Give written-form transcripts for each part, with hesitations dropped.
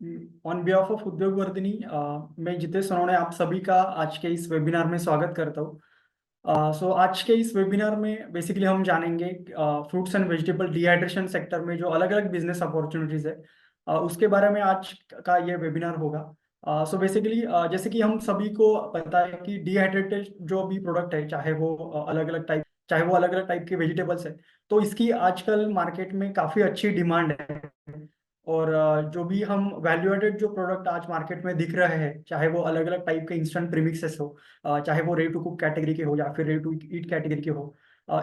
On behalf of Udyog Vardhini, मैं जितेश सोनवणे आप सभी का आज के इस वेबिनार में स्वागत करता हूँ। सो आज के इस वेबिनार में बेसिकली हम जानेंगे fruits and vegetable dehydration sector में जो अलग अलग बिजनेस अपॉर्चुनिटीज है, उसके बारे में आज का ये वेबिनार होगा। सो बेसिकली जैसे कि हम सभी को पता है कि डिहाइड्रेटेड जो भी प्रोडक्ट है, चाहे वो अलग अलग टाइप के वेजिटेबल्स है, तो इसकी आजकल मार्केट में काफ़ी अच्छी डिमांड है। और जो भी हम वैल्यू एडेड जो प्रोडक्ट आज मार्केट में दिख रहे हैं, चाहे वो अलग अलग टाइप के इंस्टेंट प्रीमिक्सेस हो, चाहे वो रेडी टू कुक कैटेगरी के हो या फिर रेडी टू ईट कैटेगरी के हो,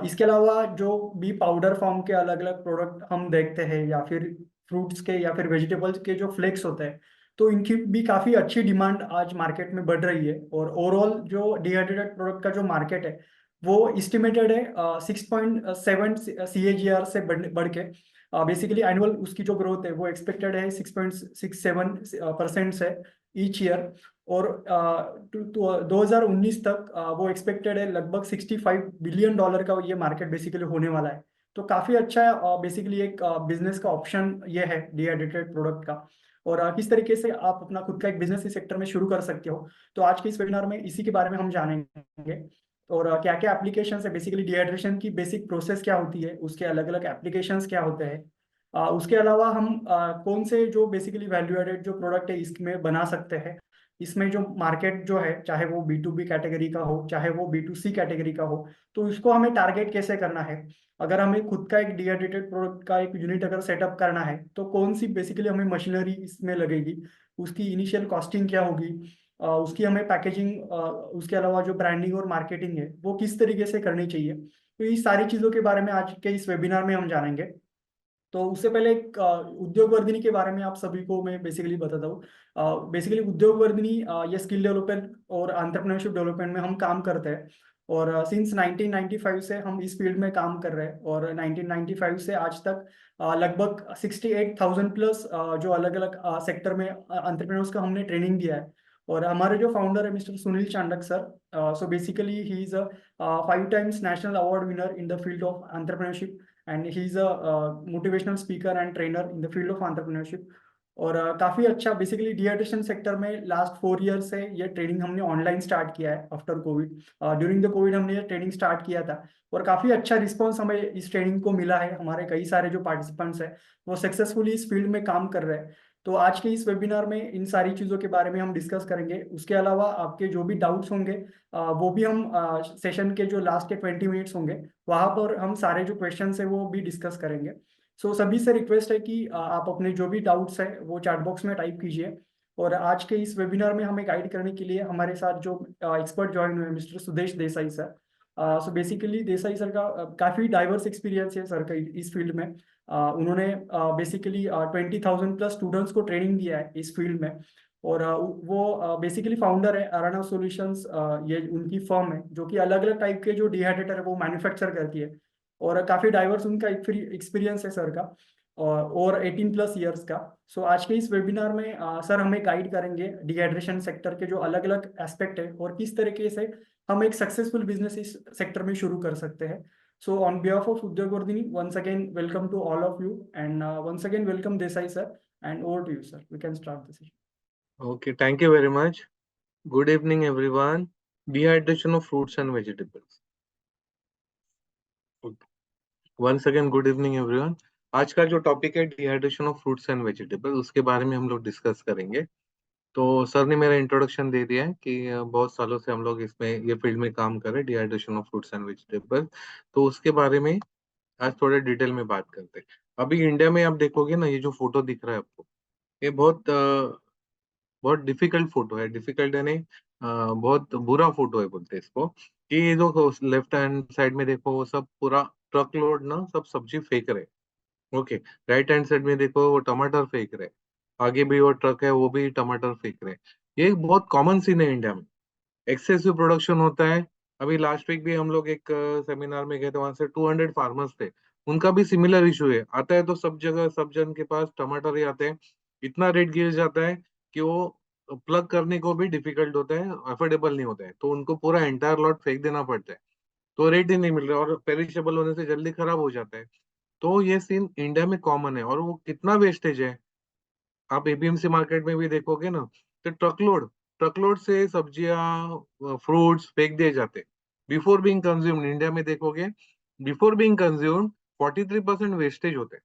इसके अलावा जो भी पाउडर फॉर्म के अलग अलग प्रोडक्ट हम देखते हैं, या फिर फ्रूट्स के या फिर वेजिटेबल्स के जो फ्लेक्स होते हैं, तो इनकी भी काफ़ी अच्छी डिमांड आज मार्केट में बढ़ रही है। और ओवरऑल जो डिहाइड्रेटेड प्रोडक्ट का जो मार्केट है, वो इस्टिमेटेड है 6.7 CAGR से बढ़ के बेसिकली एनुअल उसकी जो ग्रोथ है वो एक्सपेक्टेड है 6.67% से ईच ईयर। और 2019 तक वो एक्सपेक्टेड है लगभग $65 बिलियन का ये मार्केट बेसिकली होने वाला है। तो काफ़ी अच्छा है, बेसिकली एक बिजनेस का ऑप्शन ये है डिहाइड्रेटेड प्रोडक्ट का। और किस तरीके से आप अपना खुद का एक बिजनेस इस सेक्टर में शुरू कर सकते हो, तो आज के इस वेबिनार में इसी के बारे में हम जानेंगे। और क्या क्या एप्लीकेशन है, बेसिकली डिहाइड्रेशन की बेसिक प्रोसेस क्या होती है, उसके अलग अलग एप्लीकेशंस क्या होते हैं, उसके अलावा हम कौन से जो बेसिकली वैल्यू एडेड जो प्रोडक्ट है इसमें बना सकते हैं। इसमें जो मार्केट जो है, चाहे वो B2B कैटेगरी का हो चाहे वो B2C कैटेगरी का हो, तो इसको हमें टारगेट कैसे करना है। अगर हमें खुद का एक डिहाइड्रेटेड प्रोडक्ट का एक यूनिट अगर सेटअप करना है, तो कौन सी बेसिकली हमें मशीनरी इसमें लगेगी, उसकी इनिशियल कॉस्टिंग क्या होगी, उसकी हमें पैकेजिंग, उसके अलावा जो ब्रांडिंग और मार्केटिंग है वो किस तरीके से करनी चाहिए। तो ये सारी चीज़ों के बारे में आज के इस वेबिनार में हम जानेंगे। तो उससे पहले एक उद्योग वर्धिनी के बारे में आप सभी को मैं बेसिकली बताता हूँ। बेसिकली उद्योग वर्धिनी ये स्किल डेवलपमेंट और एंटरप्रेन्योरशिप डेवलपमेंट में हम काम करते हैं। और सिंस 1995 से हम इस फील्ड में काम कर रहे हैं। और 1995 से आज तक लगभग 68,000 प्लस जो अलग अलग सेक्टर में एंटरप्रेन्योर्स का हमने ट्रेनिंग दिया है। और हमारे जो फाउंडर है mister Sunil Chandak sir, so basically he is a 5 times national award winner in the field of entrepreneurship, and he is a motivational speaker and trainer in the field of entrepreneurship. और काफ़ी अच्छा basically dehydration sector में last 4 year से ये training हमने online start किया है after Covid. During the Covid हमने ये ट्रेनिंग स्टार्ट किया था, और काफ़ी अच्छा रिस्पॉन्स हमें इस ट्रेनिंग को मिला है। हमारे कई सारे जो पार्टिसिपेंट्स हैं वो सक्सेसफुली इस फील्ड में काम कर रहे हैं। तो आज के इस वेबिनार में इन सारी चीज़ों के बारे में हम डिस्कस करेंगे। उसके अलावा आपके जो भी डाउट्स होंगे, वो भी हम सेशन के जो लास्ट के 20 मिनट्स होंगे वहां पर हम सारे जो क्वेश्चन है वो भी डिस्कस करेंगे। सो सभी से रिक्वेस्ट है कि आप अपने जो भी डाउट्स है वो चैट बॉक्स में टाइप कीजिए। और आज के इस वेबिनार में हमें गाइड करने के लिए हमारे साथ जो एक्सपर्ट ज्वाइन हुए मिस्टर सुदेश देसाई सर। सो बेसिकली देसाई सर का काफ़ी डाइवर्स एक्सपीरियंस है सर का इस फील्ड में। उन्होंने बेसिकली 20,000 प्लस स्टूडेंट्स को ट्रेनिंग दिया है इस फील्ड में। और वो बेसिकली फाउंडर है अराना सॉल्यूशंस, ये उनकी फर्म है जो कि अलग अलग टाइप के जो डिहाइड्रेटर है वो मैन्युफैक्चर करती है। और काफ़ी डाइवर्स उनका एक्सपीरियंस है सर का, और 18 प्लस ईयर्स का। सो आज के इस वेबिनार में सर हमें गाइड करेंगे डिहाइड्रेशन सेक्टर के जो अलग अलग एस्पेक्ट है और किस तरीके से हम एक सक्सेसफुल बिजनेस इस सेक्टर में शुरू कर सकते हैं। So on behalf of Udyog Vardhini, once again welcome to all of you, and once again welcome Desai sir, and over to you sir, we can start the session. Okay, thank you very much. Good evening, everyone. Dehydration of fruits and vegetables. Once again, good evening, everyone. आज का जो topic है dehydration of fruits and vegetable, उसके बारे में हम लोग discuss करेंगे। तो सर ने मेरा इंट्रोडक्शन दे दिया है कि बहुत सालों से हम लोग इसमें ये फील्ड में काम कर रहे हैं, dehydration of fruits and vegetable. तो उसके बारे में आज थोड़े डिटेल में बात करते हैं। अभी इंडिया में आप देखोगे ना, ये जो फोटो दिख रहा है आपको, ये बहुत डिफिकल्ट फोटो है। डिफिकल्ट है नहीं, बहुत बुरा फोटो है बोलते हैं इसको। कि ये जो लेफ्ट हैंड साइड में देखो, वो सब पूरा ट्रक लोड ना सब सब्जी फेंक रहे। ओके। राइट हैंड साइड में देखो, वो टमाटर फेंक रहे। आगे भी वो ट्रक है, वो भी टमाटर फेंक रहे। ये बहुत कॉमन सीन है इंडिया में। एक्सेसिव प्रोडक्शन होता है। अभी लास्ट वीक भी हम लोग एक सेमिनार में गए थे, वहां से 200 फार्मर्स थे। उनका भी सिमिलर इशू है। आता है तो सब जगह सब जन के पास टमाटर ही आते हैं। इतना रेट गिर जाता है कि वो प्लग करने को भी डिफिकल्ट होता है, अफोर्डेबल नहीं होता है, तो उनको पूरा एंटायर लॉट फेंक देना पड़ता है। तो रेट ही नहीं मिल रहा, और पेरिशेबल होने से जल्दी खराब हो जाता है। तो ये सीन इंडिया में कॉमन है, और वो कितना वेस्टेज है। आप एपीएमसी मार्केट में भी देखोगे ना, तो ट्रकलोड ट्रकलोड से सब्जियां फ्रूट्स फेंक दिए जाते बिफोर बीइंग कंज्यूम्ड। इंडिया में देखोगे बिफोर बीइंग कंज्यूम्ड 43% वेस्टेज होते।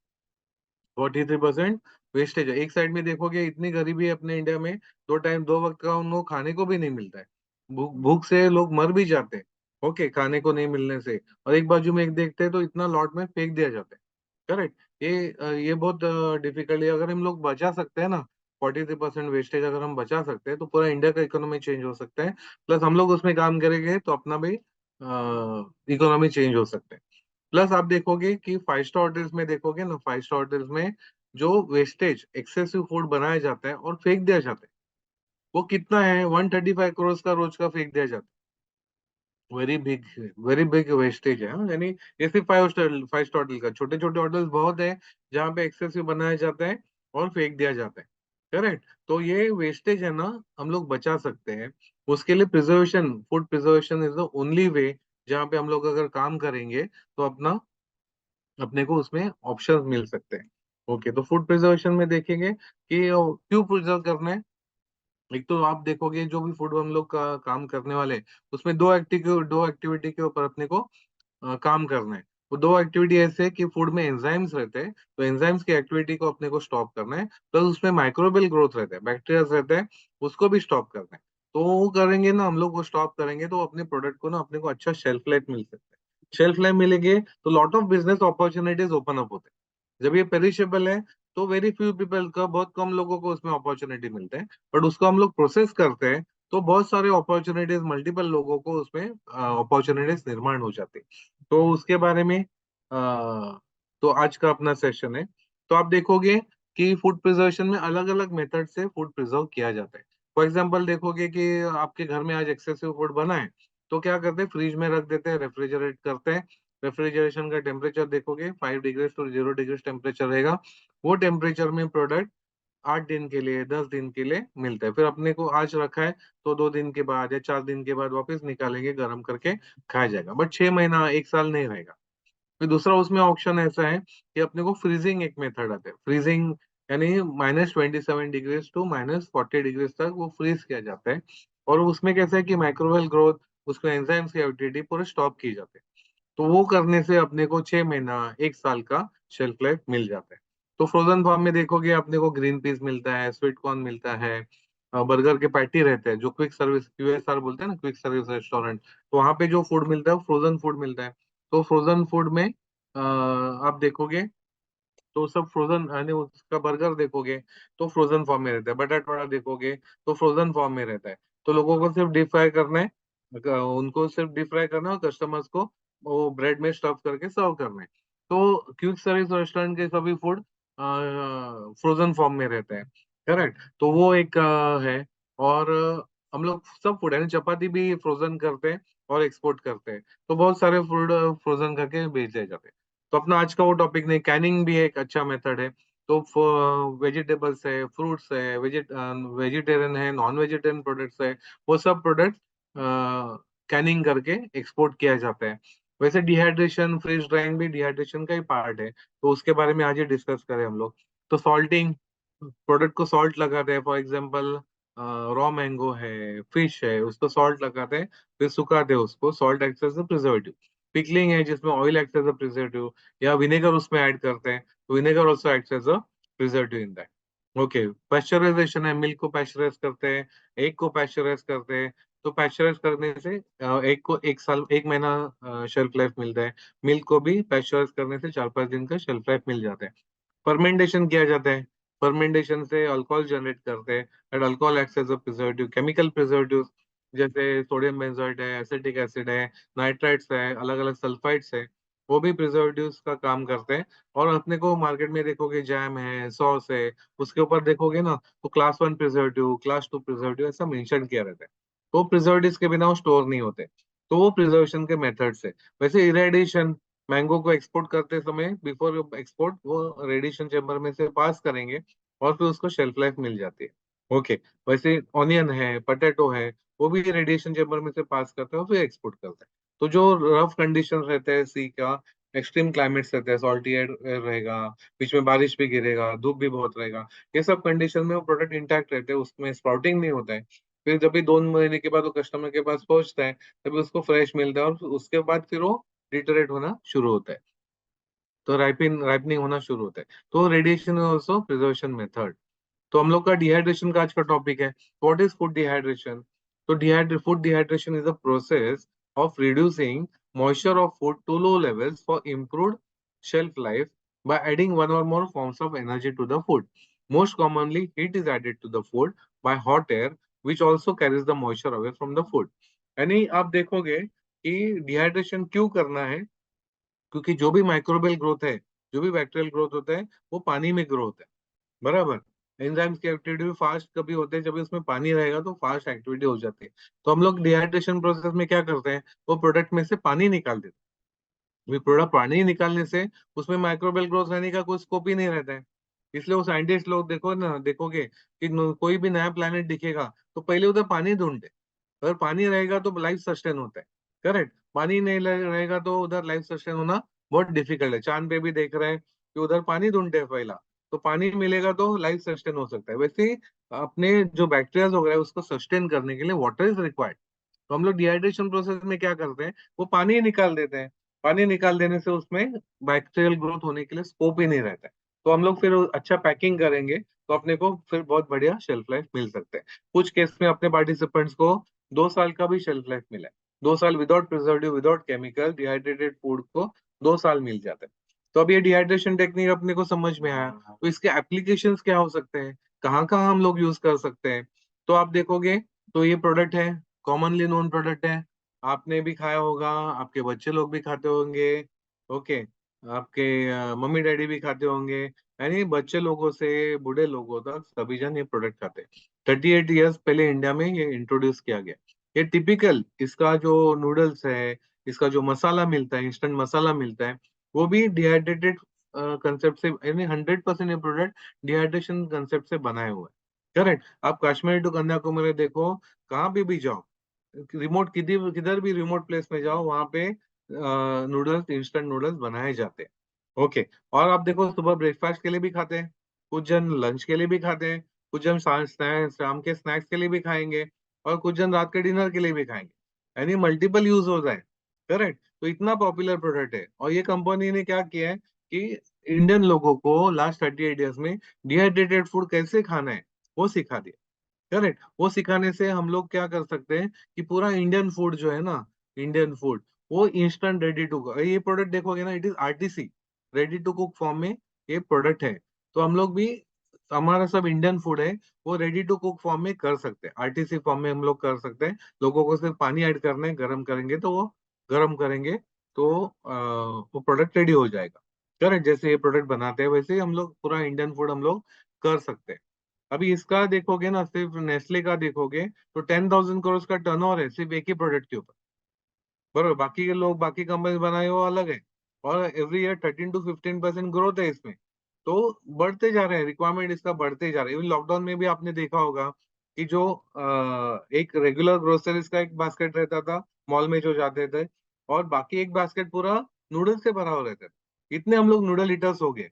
43% वेस्टेज है। एक साइड में देखोगे इतनी गरीबी है अपने इंडिया में, दो टाइम दो वक्त का उन लोग खाने को भी नहीं मिलता है। भूख भूख से लोग मर भी जाते हैं, ओके, खाने को नहीं मिलने से। और एक बाजू में एक देखते हैं तो इतना लॉट में फेंक दिया जाता है। करेक्ट। ये बहुत डिफिकल्ट है। अगर हम लोग बचा सकते हैं ना, 43% वेस्टेज अगर हम बचा सकते हैं तो पूरा इंडिया का इकोनॉमी चेंज हो सकता है। प्लस हम लोग उसमें काम करेंगे तो अपना भी इकोनॉमी चेंज हो सकता है। प्लस आप देखोगे कि फाइव स्टार होटल्स में देखोगे ना, फाइव स्टार होटल्स में जो वेस्टेज एक्सेसिव फूड बनाया जाता है और फेंक दिया जाता है, वो कितना है, 135 करोड़ का रोज का फेंक दिया जाता है। वेरी बिग वेस्टेज है, हाँ? यानी ये सिर्फ फाइव स्टार होटल का, छोटे छोटे होटल्स बहुत है जहाँ पे एक्सेसिव बनाया जाता है और फेंक दिया जाता है। करेक्ट। तो ये वेस्टेज है ना, हम लोग बचा सकते हैं। उसके लिए preservation, food preservation is the only way जहाँ पे हम लोग अगर काम करेंगे तो अपने को उसमें ऑप्शंस मिल सकते हैं। ओके, तो फूड प्रिजर्वेशन में देखेंगे कि क्यों प्रिजर्व करना है। एक तो आप देखोगे जो भी फूड हम लोग का काम करने वाले हैं, उसमें दो एक्टिविटी के ऊपर अपने को काम करना है। वो दो एक्टिविटी ऐसे है कि फूड में एंजाइम्स रहते हैं, तो एंजाइम्स की एक्टिविटी को अपने को स्टॉप करना है। प्लस उसमें माइक्रोबियल ग्रोथ रहता है, बैक्टीरिया रहते हैं, उसको भी स्टॉप करना है। तो वो करेंगे ना, हम लोग वो स्टॉप करेंगे तो अपने प्रोडक्ट को ना अपने को अच्छा शेल्फ लाइफ मिल सकता है। शेल्फ लाइफ मिलेंगे तो lot of business opportunities open up होते हैं। जब ये पेरिशेबल है तो वेरी फ्यू पीपल का, बहुत कम लोगों को उसमें अपॉर्चुनिटी मिलते हैं। बट उसको हम लोग प्रोसेस करते हैं तो बहुत सारे अपॉर्चुनिटीज, मल्टीपल लोगों को उसमें अपॉर्चुनिटीज निर्माण हो जाती है। तो उसके बारे में तो आज का अपना सेशन है। तो आप देखोगे कि फूड प्रिजर्वेशन में अलग अलग मेथड से फूड प्रिजर्व किया जाता है। फॉर एग्जांपल देखोगे कि आपके घर में आज एक्सेसिव फूड बना है, तो क्या करते हैं, फ्रिज में रख देते हैं, रेफ्रिजरेट करते हैं। रेफ्रिजरेशन का टेम्परेचर देखोगे 5 डिग्री टू 0 डिग्री टेम्परेचर रहेगा। वो टेम्परेचर में प्रोडक्ट 8 दिन के लिए, 10 दिन के लिए मिलता है। फिर अपने को आज रखा है तो 2 दिन के बाद या 4 दिन के बाद वापस निकालेंगे, गर्म करके खाया जाएगा। बट 6 महीना, एक साल नहीं रहेगा। फिर दूसरा उसमें ऑप्शन ऐसा है कि अपने को फ्रीजिंग एक मेथड आता है। फ्रीजिंग यानी -27 डिग्री टू -40 डिग्री तक वो फ्रीज किया जाता है। और उसमें कैसा है कि माइक्रोवेल ग्रोथ, उसको एंजाइम्स की एक्टिविटी पूरे स्टॉप की जाती है। तो वो करने से अपने को 6 महीना, एक साल का शेल्फ लाइफ मिल जाता है। तो फ्रोजन फॉर्म में देखोगे अपने को ग्रीन पीस मिलता है, स्वीट कॉर्न मिलता है, बर्गर के पैटी रहते हैं, जो क्विक सर्विस QSR बोलते हैं ना, क्विक सर्विस रेस्टोरेंट। तो वहाँ पे जो फूड मिलता है वो फ्रोजन फूड मिलता है। तो फ्रोजन फूड में आप देखोगे तो सब फ्रोजन, यानी उसका बर्गर देखोगे तो फ्रोजन फॉर्म में रहता है, बटर वड़ा देखोगे तो फ्रोजन फॉर्म में रहता है। तो लोगों को सिर्फ डीप फ्राई करना है, उनको सिर्फ डीप फ्राई करना है और कस्टमर्स को वो ब्रेड में स्टफ करके सर्व करना है। तो क्विक सर्विस रेस्टोरेंट के सभी फूड फ्रोजन फॉर्म में रहते हैं। करेक्ट। तो वो एक है। और हम लोग सब फूड यानी चपाती भी फ्रोजन करते हैं और एक्सपोर्ट करते हैं। तो बहुत सारे फूड फ्रोजन करके बेचे जाते हैं। तो अपना आज का वो टॉपिक नहीं, कैनिंग भी एक अच्छा मेथड है। तो वेजिटेबल्स है, फ्रूट्स है, वेजिटेरियन है, नॉन वेजिटेरियन प्रोडक्ट्स है, वो सब प्रोडक्ट कैनिंग करके एक्सपोर्ट किया जाता है। वैसे डिहाइड्रेशन, फ्रीज ड्राइंग भी डिहाइड्रेशन का ही पार्ट है, तो उसके बारे में आज ही डिस्कस करें हम लोग। तो सॉल्टिंग, प्रोडक्ट को सॉल्ट लगाते हैं। फॉर एग्जांपल रॉ मैंगो है, फिश है, उसको सॉल्ट लगाते हैं, फिर सुखाते हैं उसको, salt acts as a preservative. Pickling है जिसमें oil acts as a preservative, या विनेगर उसमें ऐड करते हैं, तो vinegar also acts as a preservative in that. Okay. Pasteurisation है, मिल्क को पैस्चराइज करते हैं, एग को पैस्चराइज करते हैं। तो पैस्चराइज करने से एग को एक साल, एक महीना शेल्फ लाइफ मिलता है। मिल्क को भी पैस्चराइज करने से 4-5 दिन का शेल्फ लाइफ मिल जाता है। फर्मेंटेशन किया जाता है, फर्मेंटेशन से अल्कोहल जनरेट करते हैं, and alcohol acts as a preservative. Chemical preservative जैसे सोडियम बेंजोएट है, एसिटिक एसिड है, नाइट्राइट्स है, अलग अलग सल्फाइड्स है, वो भी प्रिजर्वेटिव्स का काम करते हैं। और अपने को मार्केट में देखोगे जैम है, सॉस है, उसके ऊपर देखोगे ना तो क्लास 1 प्रिजर्वेटिव, क्लास 2 प्रिजर्वेटिव ऐसा मेंशन किया रहता है। तो प्रिजर्वेटिव्स के बिना वो स्टोर नहीं होते। तो वो प्रिजर्वेशन के मेथड्स है। वैसे इरेडिएशन, मैंगो को एक्सपोर्ट करते समय बिफोर एक्सपोर्ट वो रेडिएशन चेम्बर में से पास करेंगे और फिर उसको शेल्फ लाइफ मिल जाती है। ओके। वैसे ऑनियन है, पटेटो है, वो भी रेडिएशन चेम्बर में से पास करते हैं और फिर एक्सपोर्ट करते हैं। तो जो रफ कंडीशन रहते हैं सी का, एक्सट्रीम क्लाइमेट्स रहते हैं, सॉल्टी एयर रहेगा, बीच में बारिश भी गिरेगा, धूप भी बहुत रहेगा, ये सब कंडीशन में वो प्रोडक्ट इंटैक्ट रहते हैं, उसमें स्प्राउटिंग नहीं होता है। फिर जब भी 2 महीने के बाद वो कस्टमर के पास पहुंचता है, तभी उसको फ्रेश मिलता है, और उसके बाद फिर वो डिटरेट होना शुरू होता है, तो राइपनिंग होना शुरू होता है। तो radiation is also preservation method. तो हम लोग का डिहाइड्रेशन का आज का टॉपिक है, व्हाट इज फूड डिहाइड्रेशन। तो food dehydration is a process of reducing moisture of food to low levels for improved shelf life by adding one or more forms of energy to the food. Most commonly, heat is added to the food by hot air, which also carries the moisture away from the food. यानी आप देखोगे कि dehydration क्यों करना है, क्योंकि जो भी माइक्रोबियल ग्रोथ है, जो भी बैक्टीरियल ग्रोथ होता है, वो पानी में ग्रो होता है, बराबर। एंजाइम्स की एक्टिविटी भी फास्ट कभी होते हैं, जब उसमें पानी रहेगा तो फास्ट एक्टिविटी हो जाती है। तो हम लोग डिहाइड्रेशन प्रोसेस में क्या करते हैं, वो प्रोडक्ट में से पानी निकाल देते हैं। प्रोडक्ट पानी निकालने से उसमें माइक्रोबियल ग्रोथ रहने का कोई स्कोप ही नहीं रहता है। इसलिए वो साइंटिस्ट लोग देखो ना, देखोगे कि कोई भी नया प्लेनेट दिखेगा तो पहले उधर पानी ढूंढते। अगर पानी रहेगा तो लाइफ सस्टेन होता है, करेक्ट। पानी नहीं रहेगा तो उधर लाइफ सस्टेन होना बहुत डिफिकल्ट है। चांद पे भी देख रहे हैं कि उधर पानी ढूंढते हैं पहला, तो पानी मिलेगा तो लाइफ सस्टेन हो सकता है। वैसे ही अपने जो बैक्टीरिया वगैरह है उसको सस्टेन करने के लिए वाटर इज रिक्वायर्ड। तो हम लोग डिहाइड्रेशन प्रोसेस में क्या करते हैं, वो पानी ही निकाल देते हैं। पानी निकाल देने से उसमें बैक्टीरियल ग्रोथ होने के लिए स्कोप ही नहीं रहता है। तो हम लोग फिर अच्छा पैकिंग करेंगे तो अपने को फिर बहुत बढ़िया शेल्फ लाइफ मिल सकते हैं। कुछ केस में अपने पार्टिसिपेंट्स को 2 साल का भी शेल्फ लाइफ मिला है। 2 साल without preservative, without chemical, dehydrated food को 2 साल मिल जाते हैं। तो अब ये डिहाइड्रेशन टेक्निक अपने को समझ में आया, तो इसके एप्लीकेशंस क्या हो सकते हैं, कहाँ कहाँ हम लोग यूज कर सकते हैं। तो आप देखोगे तो ये प्रोडक्ट है, कॉमनली नोन प्रोडक्ट है, आपने भी खाया होगा, आपके बच्चे लोग भी खाते होंगे, ओके, आपके मम्मी डैडी भी खाते होंगे, यानी बच्चे लोगों से बूढ़े लोगों तक सभी जन ये प्रोडक्ट खाते हैं। 38 ईयर्स पहले इंडिया में ये इंट्रोड्यूस किया गया। ये टिपिकल इसका जो नूडल्स है, इसका जो मसाला मिलता है, इंस्टेंट मसाला मिलता है, वो भी डिहाइड्रेटेड कंसेप्ट से, यानी 100% ये प्रोडक्ट डिहाइड्रेशन कंसेप्ट से बनाए हुए हैं, करेक्ट। आप कश्मीर टू कन्याकुमारी देखो, कहाँ पे भी जाओ, रिमोट किधर किधर भी रिमोट प्लेस में जाओ, वहां पे नूडल्स, इंस्टेंट नूडल्स बनाए जाते हैं, ओके। और आप देखो सुबह ब्रेकफास्ट के लिए भी खाते हैं, कुछ जन लंच के लिए भी खाते हैं, कुछ जन शाम के स्नैक्स के लिए भी खाएंगे, और कुछ जन रात के डिनर के लिए भी खाएंगे, यानी मल्टीपल यूज हो जाए, करेक्ट। तो इतना पॉपुलर प्रोडक्ट है, और ये कंपनी ने क्या किया है कि इंडियन लोगों को लास्ट 38 ईयर्स में डिहाइड्रेटेड फूड कैसे खाना है वो सिखा दिया, करेक्ट। वो सिखाने से हम लोग क्या कर सकते हैं कि पूरा इंडियन फूड जो है ना, इंडियन फूड, वो इंस्टेंट रेडी टू कुक, ये प्रोडक्ट देखोगे ना, it is RTC, ready to cook form में ये प्रोडक्ट है। तो हम लोग भी, हमारा सब इंडियन फूड है, वो रेडी टू कुक फॉर्म में कर सकते हैं, आरटीसी फॉर्म में हम लोग कर सकते हैं। लोगों को सिर्फ पानी ऐड करना है, गर्म करेंगे तो वो, गर्म करेंगे तो वो प्रोडक्ट रेडी हो जाएगा, करेक्ट। जैसे ये प्रोडक्ट बनाते हैं वैसे ही हम लोग पूरा इंडियन फूड हम लोग कर सकते हैं। अभी इसका देखोगे ना, सिर्फ नेस्ले का देखोगे तो 10,000 करोड़ का टर्नओवर है सिर्फ एक ही प्रोडक्ट के ऊपर, बरोबर। बाकी के लोग, बाकी कंपनी बनाए वो अलग है, और एवरी ईयर 13 to 15% ग्रोथ है इसमें। तो बढ़ते जा रहे हैं, रिक्वायरमेंट इसका बढ़ते जा रहा है। इवन लॉकडाउन में भी आपने देखा होगा कि जो एक रेगुलर ग्रोसरीज का एक बास्केट रहता था मॉल में जो जाते थे, और बाकी एक बास्केट पूरा नूडल्स से भरा हुआ रहता था। इतने हम लोग नूडल ईटर्स हो गए,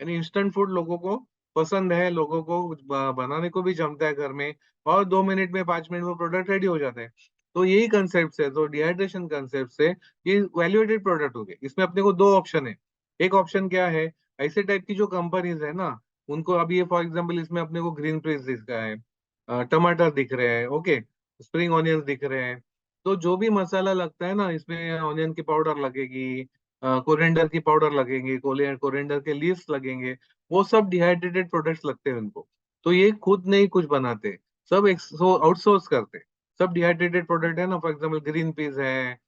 यानी इंस्टेंट फूड लोगों को पसंद है, लोगों को बनाने को भी जमता है घर में, और 2 मिनट में 5 मिनट में प्रोडक्ट रेडी हो जाते हैं। तो यही कंसेप्ट से, तो डिहाइड्रेशन कंसेप्ट से ये वैल्यूएटेड प्रोडक्ट हो गए। इसमें अपने को दो ऑप्शन है। एक ऑप्शन क्या है, ऐसे टाइप की जो कंपनीज है ना, उनको, अभी ये फॉर एग्जांपल इसमें अपने को ग्रीन पीस दिख रहा है, टमाटर दिख रहे हैं, ओके, स्प्रिंग ऑनियंस दिख रहे हैं। तो जो भी मसाला लगता है ना, इसमें ऑनियन की पाउडर लगेगी, कोरिएंडर की पाउडर लगेंगे, कोरिएंडर के लीव्स लगेंगे, वो सब डिहाइड्रेटेड प्रोडक्ट्स लगते हैं उनको। तो ये खुद नहीं कुछ बनाते, सब आउटसोर्स करते। सब डिहाइड्रेटेड प्रोडक्ट है ना, फॉर एग्जांपल ग्रीन पीस है,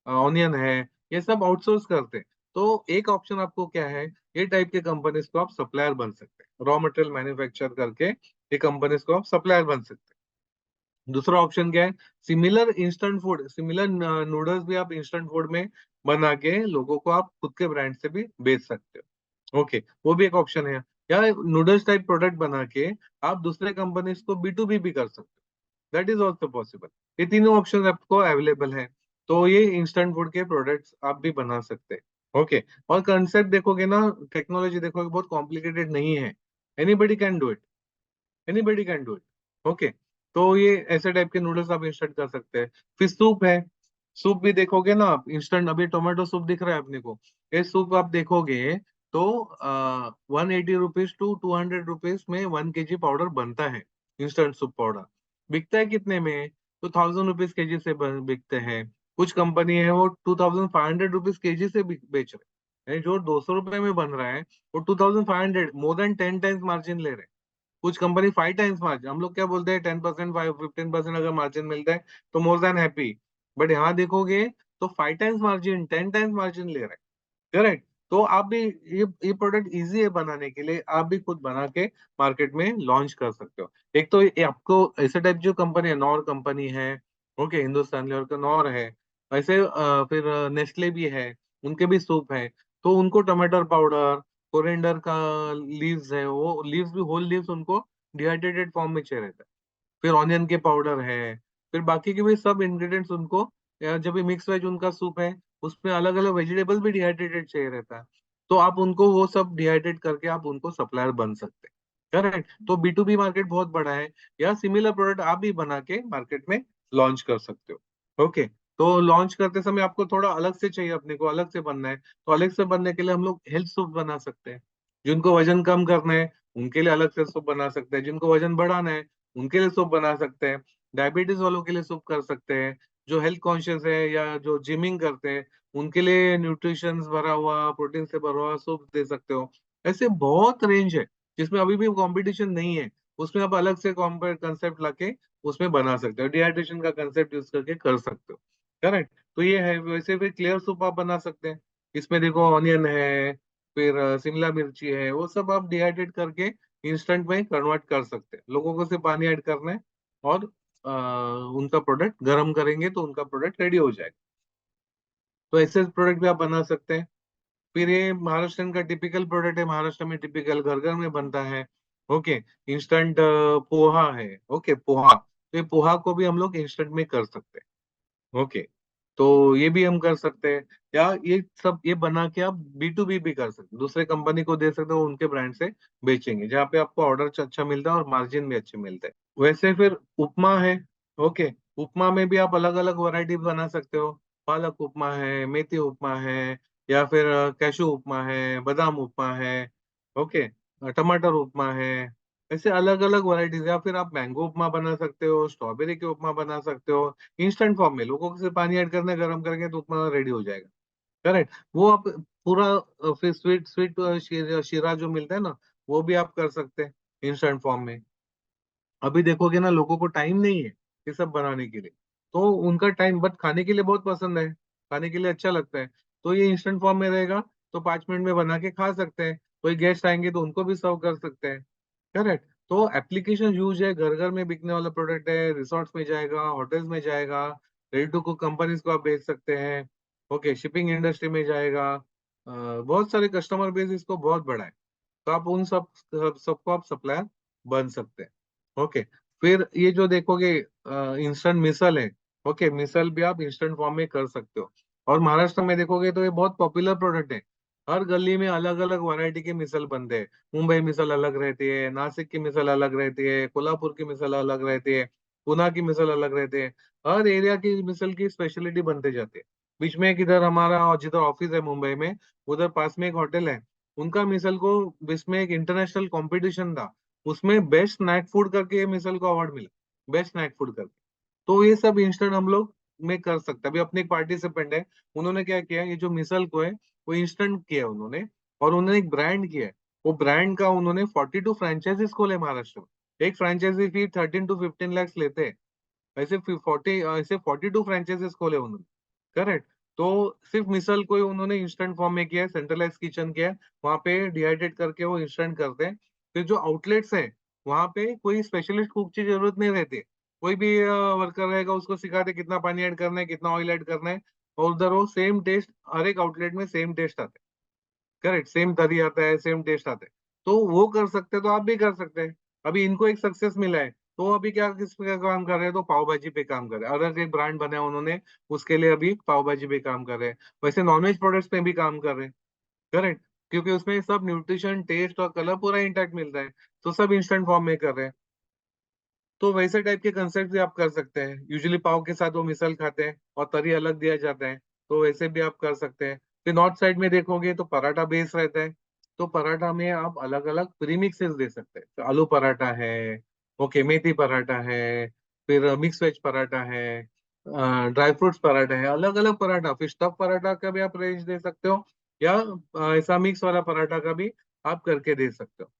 ऑनियन है, ये सब आउटसोर्स करते। तो एक ऑप्शन आपको क्या है, ये टाइप के कंपनीज को आप सप्लायर बन सकते हैं, रॉ मटेरियल मैन्युफैक्चर करके ये कंपनीज को आप सप्लायर बन सकते हैं। दूसरा ऑप्शन क्या है, similar instant food, similar noodles भी आप इंस्टेंट फूड में बना के लोगों को आप खुद के ब्रांड से भी बेच सकते हो, ओके, वो भी एक ऑप्शन है। या नूडल्स टाइप प्रोडक्ट बना के आप दूसरे कंपनीज को B2B भी कर सकते हो, दैट इज ऑल्सो पॉसिबल। ये तीनों ऑप्शन आपको अवेलेबल है। तो ये इंस्टेंट फूड के प्रोडक्ट्स आप भी बना सकते हैं, ओके। और कंसेप्ट देखोगे ना, टेक्नोलॉजी देखोगे, बहुत कॉम्प्लिकेटेड नहीं है। Anybody can do it, anybody can do it. Okay. तो ये ऐसे टाइप के नूडल्स आप इंस्टेंट कर सकते हैं। फिर सूप है। सूप भी देखोगे ना आप इंस्टेंट, अभी टोमेटो सूप दिख रहा है अपने को। ये सूप आप देखोगे तो 180 रुपीज टू 200 रुपीज में 1 kg पाउडर बनता है। इंस्टेंट सूप पाउडर बिकता है कितने में? तो 1000 रुपीज kg से बिकते हैं। कुछ कंपनी है वो 2500 रुपीज kg से बेच रहे हैं। जो 200 रुपए में बन रहा है वो 2500, मोर देन 10 टाइम्स मार्जिन ले रहे हैं। कुछ कंपनी 5 टाइम्स मार्जिन। हम लोग क्या बोलते हैं, 10%, 15% अगर मार्जिन मिलता है तो मोर देन हैप्पी। बट यहाँ देखोगे तो 5 टाइम्स मार्जिन, 10 टाइम्स मार्जिन ले रहे हैं। करेक्ट। तो आप भी, ये प्रोडक्ट इजी है बनाने के लिए, आप भी खुद बना के मार्केट में लॉन्च कर सकते हो। एक तो ये आपको ऐसे टाइप जो कंपनी है, नॉर कंपनी है, ओके, हिंदुस्तान लेवर का नॉर है। वैसे फिर नेस्ले भी है, उनके भी सूप है। तो उनको टमाटर पाउडर, कोरिएंडर का लीव्स है, वो लीव्स भी होल लीव्स उनको डिहाइड्रेटेड फॉर्म में चाहिए रहता है। फिर ऑनियन के पाउडर है। फिर बाकी के भी सब इंग्रेडिएंट्स उनको, जब भी मिक्स वेज उनका सूप है, उसमें अलग अलग वेजिटेबल भी डिहाइड्रेटेड चाहिए रहता है। तो आप उनको वो सब डिहाइड्रेट करके आप उनको सप्लायर बन सकते हैं। करेक्ट। तो B2B मार्केट बहुत बड़ा है। या सिमिलर प्रोडक्ट आप भी बना के मार्केट में लॉन्च कर सकते हो। ओके। तो लॉन्च करते समय आपको थोड़ा अलग से चाहिए, अपने को अलग से बनना है, तो अलग से बनने के लिए हम लोग हेल्थ सूप बना सकते हैं। जिनको वजन कम करना है उनके लिए अलग से सूप बना सकते हैं। जिनको वजन बढ़ाना है उनके लिए सूप बना सकते हैं। डायबिटीज वालों के लिए सूप कर सकते हैं। जो हेल्थ कॉन्शियस है या जो जिमिंग करते हैं उनके लिए न्यूट्रिशन भरा हुआ, प्रोटीन से भरा हुआ सूप दे सकते हो। ऐसे बहुत रेंज है जिसमें अभी भी कंपटीशन नहीं है। उसमें आप अलग से कंसेप्ट लाके उसमें बना सकते हो, डिहाइड्रेशन का कंसेप्ट यूज करके कर सकते हो। करेक्ट। तो ये है। वैसे फिर क्लियर सूप आप बना सकते हैं। इसमें देखो ऑनियन है, फिर शिमला मिर्ची है, वो सब आप डिहाइड्रेट करके इंस्टेंट में कन्वर्ट कर सकते हैं। लोगों को सिर्फ पानी ऐड करना है और उनका प्रोडक्ट गर्म करेंगे तो उनका प्रोडक्ट रेडी हो जाएगा। तो ऐसे प्रोडक्ट भी आप बना सकते हैं। फिर ये महाराष्ट्र का टिपिकल प्रोडक्ट है, महाराष्ट्र में टिपिकल घर घर में बनता है। ओके। इंस्टेंट पोहा है। ओके, पोहा, तो ये पोहा को भी हम लोग इंस्टेंट में कर सकते हैं। ओके। तो ये भी हम कर सकते हैं। या ये सब ये बना के आप B2B भी कर सकते हैं, दूसरे कंपनी को दे सकते हो, उनके ब्रांड से बेचेंगे, जहाँ पे आपको ऑर्डर अच्छा मिलता है और मार्जिन भी अच्छे मिलते हैं। वैसे फिर उपमा है। ओके। उपमा में भी आप अलग अलग वैरायटी बना सकते हो। पालक उपमा है, मेथी उपमा है, या फिर कैशू उपमा है, बादाम उपमा है। ओके। टमाटर उपमा है। ऐसे अलग अलग वैरायटीज। या फिर आप मैंगो उपमा बना सकते हो, स्ट्रॉबेरी के उपमा बना सकते हो। इंस्टेंट फॉर्म में लोगों को सिर्फ पानी ऐड करना है, गर्म करेंगे तो उपमा रेडी हो जाएगा। करेक्ट। वो आप पूरा फिर स्वीट स्वीट शीरा जो मिलता है ना, वो भी आप कर सकते हैं इंस्टेंट फॉर्म में। अभी देखोगे ना, लोगों को टाइम नहीं है ये सब बनाने के लिए। तो उनका टाइम, बट खाने के लिए बहुत पसंद है, खाने के लिए अच्छा लगता है। तो ये इंस्टेंट फॉर्म में रहेगा, तो 5 मिनट में बना के खा सकते हैं। कोई गेस्ट आएंगे तो उनको भी सर्व कर सकते हैं। करेक्ट। तो एप्लीकेशन यूज है, घर घर में बिकने वाला प्रोडक्ट है, रिसोर्ट्स में जाएगा, होटल्स में जाएगा, रेडी टू कुक कंपनीज को आप भेज सकते हैं। ओके, शिपिंग इंडस्ट्री में जाएगा। बहुत सारे कस्टमर बेस इसको बहुत बड़ा है। तो आप उन सबको आप सप्लायर बन सकते हैं। ओके। फिर ये जो देखोगे इंस्टेंट मिसल है। ओके, मिसल भी आप इंस्टेंट फॉर्म में कर सकते हो। और महाराष्ट्र में देखोगे तो ये बहुत पॉपुलर प्रोडक्ट है। हर गली में अलग अलग वैरायटी के मिसल बनते हैं। मुंबई मिसल अलग रहती है, नासिक की मिसल अलग रहती है, कोल्हापुर की मिसल अलग रहती है, पुणे की मिसल अलग रहती है। हर एरिया की मिसल की स्पेशलिटी बनते जाते हैं। बीच में एक इधर हमारा जिधर ऑफिस है मुंबई में, उधर पास में एक होटल है, उनका मिसल को इसमें एक इंटरनेशनल कंपटीशन था, उसमें बेस्ट स्नैक फूड करके ये मिसल को अवार्ड मिला, बेस्ट स्नैक फूड करके। तो ये सब इंस्टेंट हम लोग में कर सकते हैं। अभी अपने एक पार्टिसिपेंट है, उन्होंने क्या किया, ये जो मिसल को है वो इंस्टेंट किया है उन्होंने, और उन्होंने एक ब्रांड किया है। वो ब्रांड का उन्होंने 42 फ्रेंचाइजीज खोले महाराष्ट्र में। एक फ्रेंचाइजी फी 13 to 15 lakhs लेते हैं। ऐसे 42 फ्रेंचाइजीज खोले उन्होंने। करेक्ट। तो सिर्फ मिसल को ही उन्होंने इंस्टेंट फॉर्म में किया है, सेंट्रलाइज किचन किया है, वहां पे डिहाइड्रेट करके वो इंस्टेंट करते हैं। फिर जो आउटलेट्स है, वहां पे कोई स्पेशलिस्ट कुक की जरूरत नहीं रहती। कोई भी वर्कर रहेगा, उसको सिखाते कितना पानी ऐड करना है, कितना ऑयल ऐड करना है, और उधर वो सेम टेस्ट, हर एक आउटलेट में सेम टेस्ट आता है। करेक्ट, सेम तरी आता है, सेम टेस्ट आता है। तो वो कर सकते हैं, तो आप भी कर सकते हैं। अभी इनको एक सक्सेस मिला है, तो अभी क्या किस पे काम कर रहे हैं, तो पाव भाजी पे काम कर रहे हैं, अलग एक ब्रांड बनाया उन्होंने, उसके लिए अभी पाव भाजी पे काम कर रहे हैं। वैसे नॉनवेज प्रोडक्ट्स पे भी काम कर रहे हैं, करेक्ट, क्योंकि उसमें सब न्यूट्रिशन, टेस्ट और कलर पूरा इंटैक्ट मिलता है, तो सब इंस्टेंट फॉर्म में कर रहे हैं। तो वैसे टाइप के कंसेप्ट भी आप कर सकते हैं। यूजुअली पाव के साथ वो मिसल खाते हैं और तरी अलग दिया जाता है, तो वैसे भी आप कर सकते हैं। फिर नॉर्थ साइड में देखोगे तो पराठा बेस रहता है, तो पराठा में आप अलग अलग प्रीमिक्सेस दे सकते हैं। तो आलू पराठा है, ओके, मेथी पराठा है, फिर मिक्स वेज पराठा है, ड्राई फ्रूट्स पराठा है, अलग अलग पराठा। फिर स्टफ पराठा का भी आप रेंज दे सकते हो, या ऐसा मिक्स वाला पराठा का भी आप करके दे सकते हो।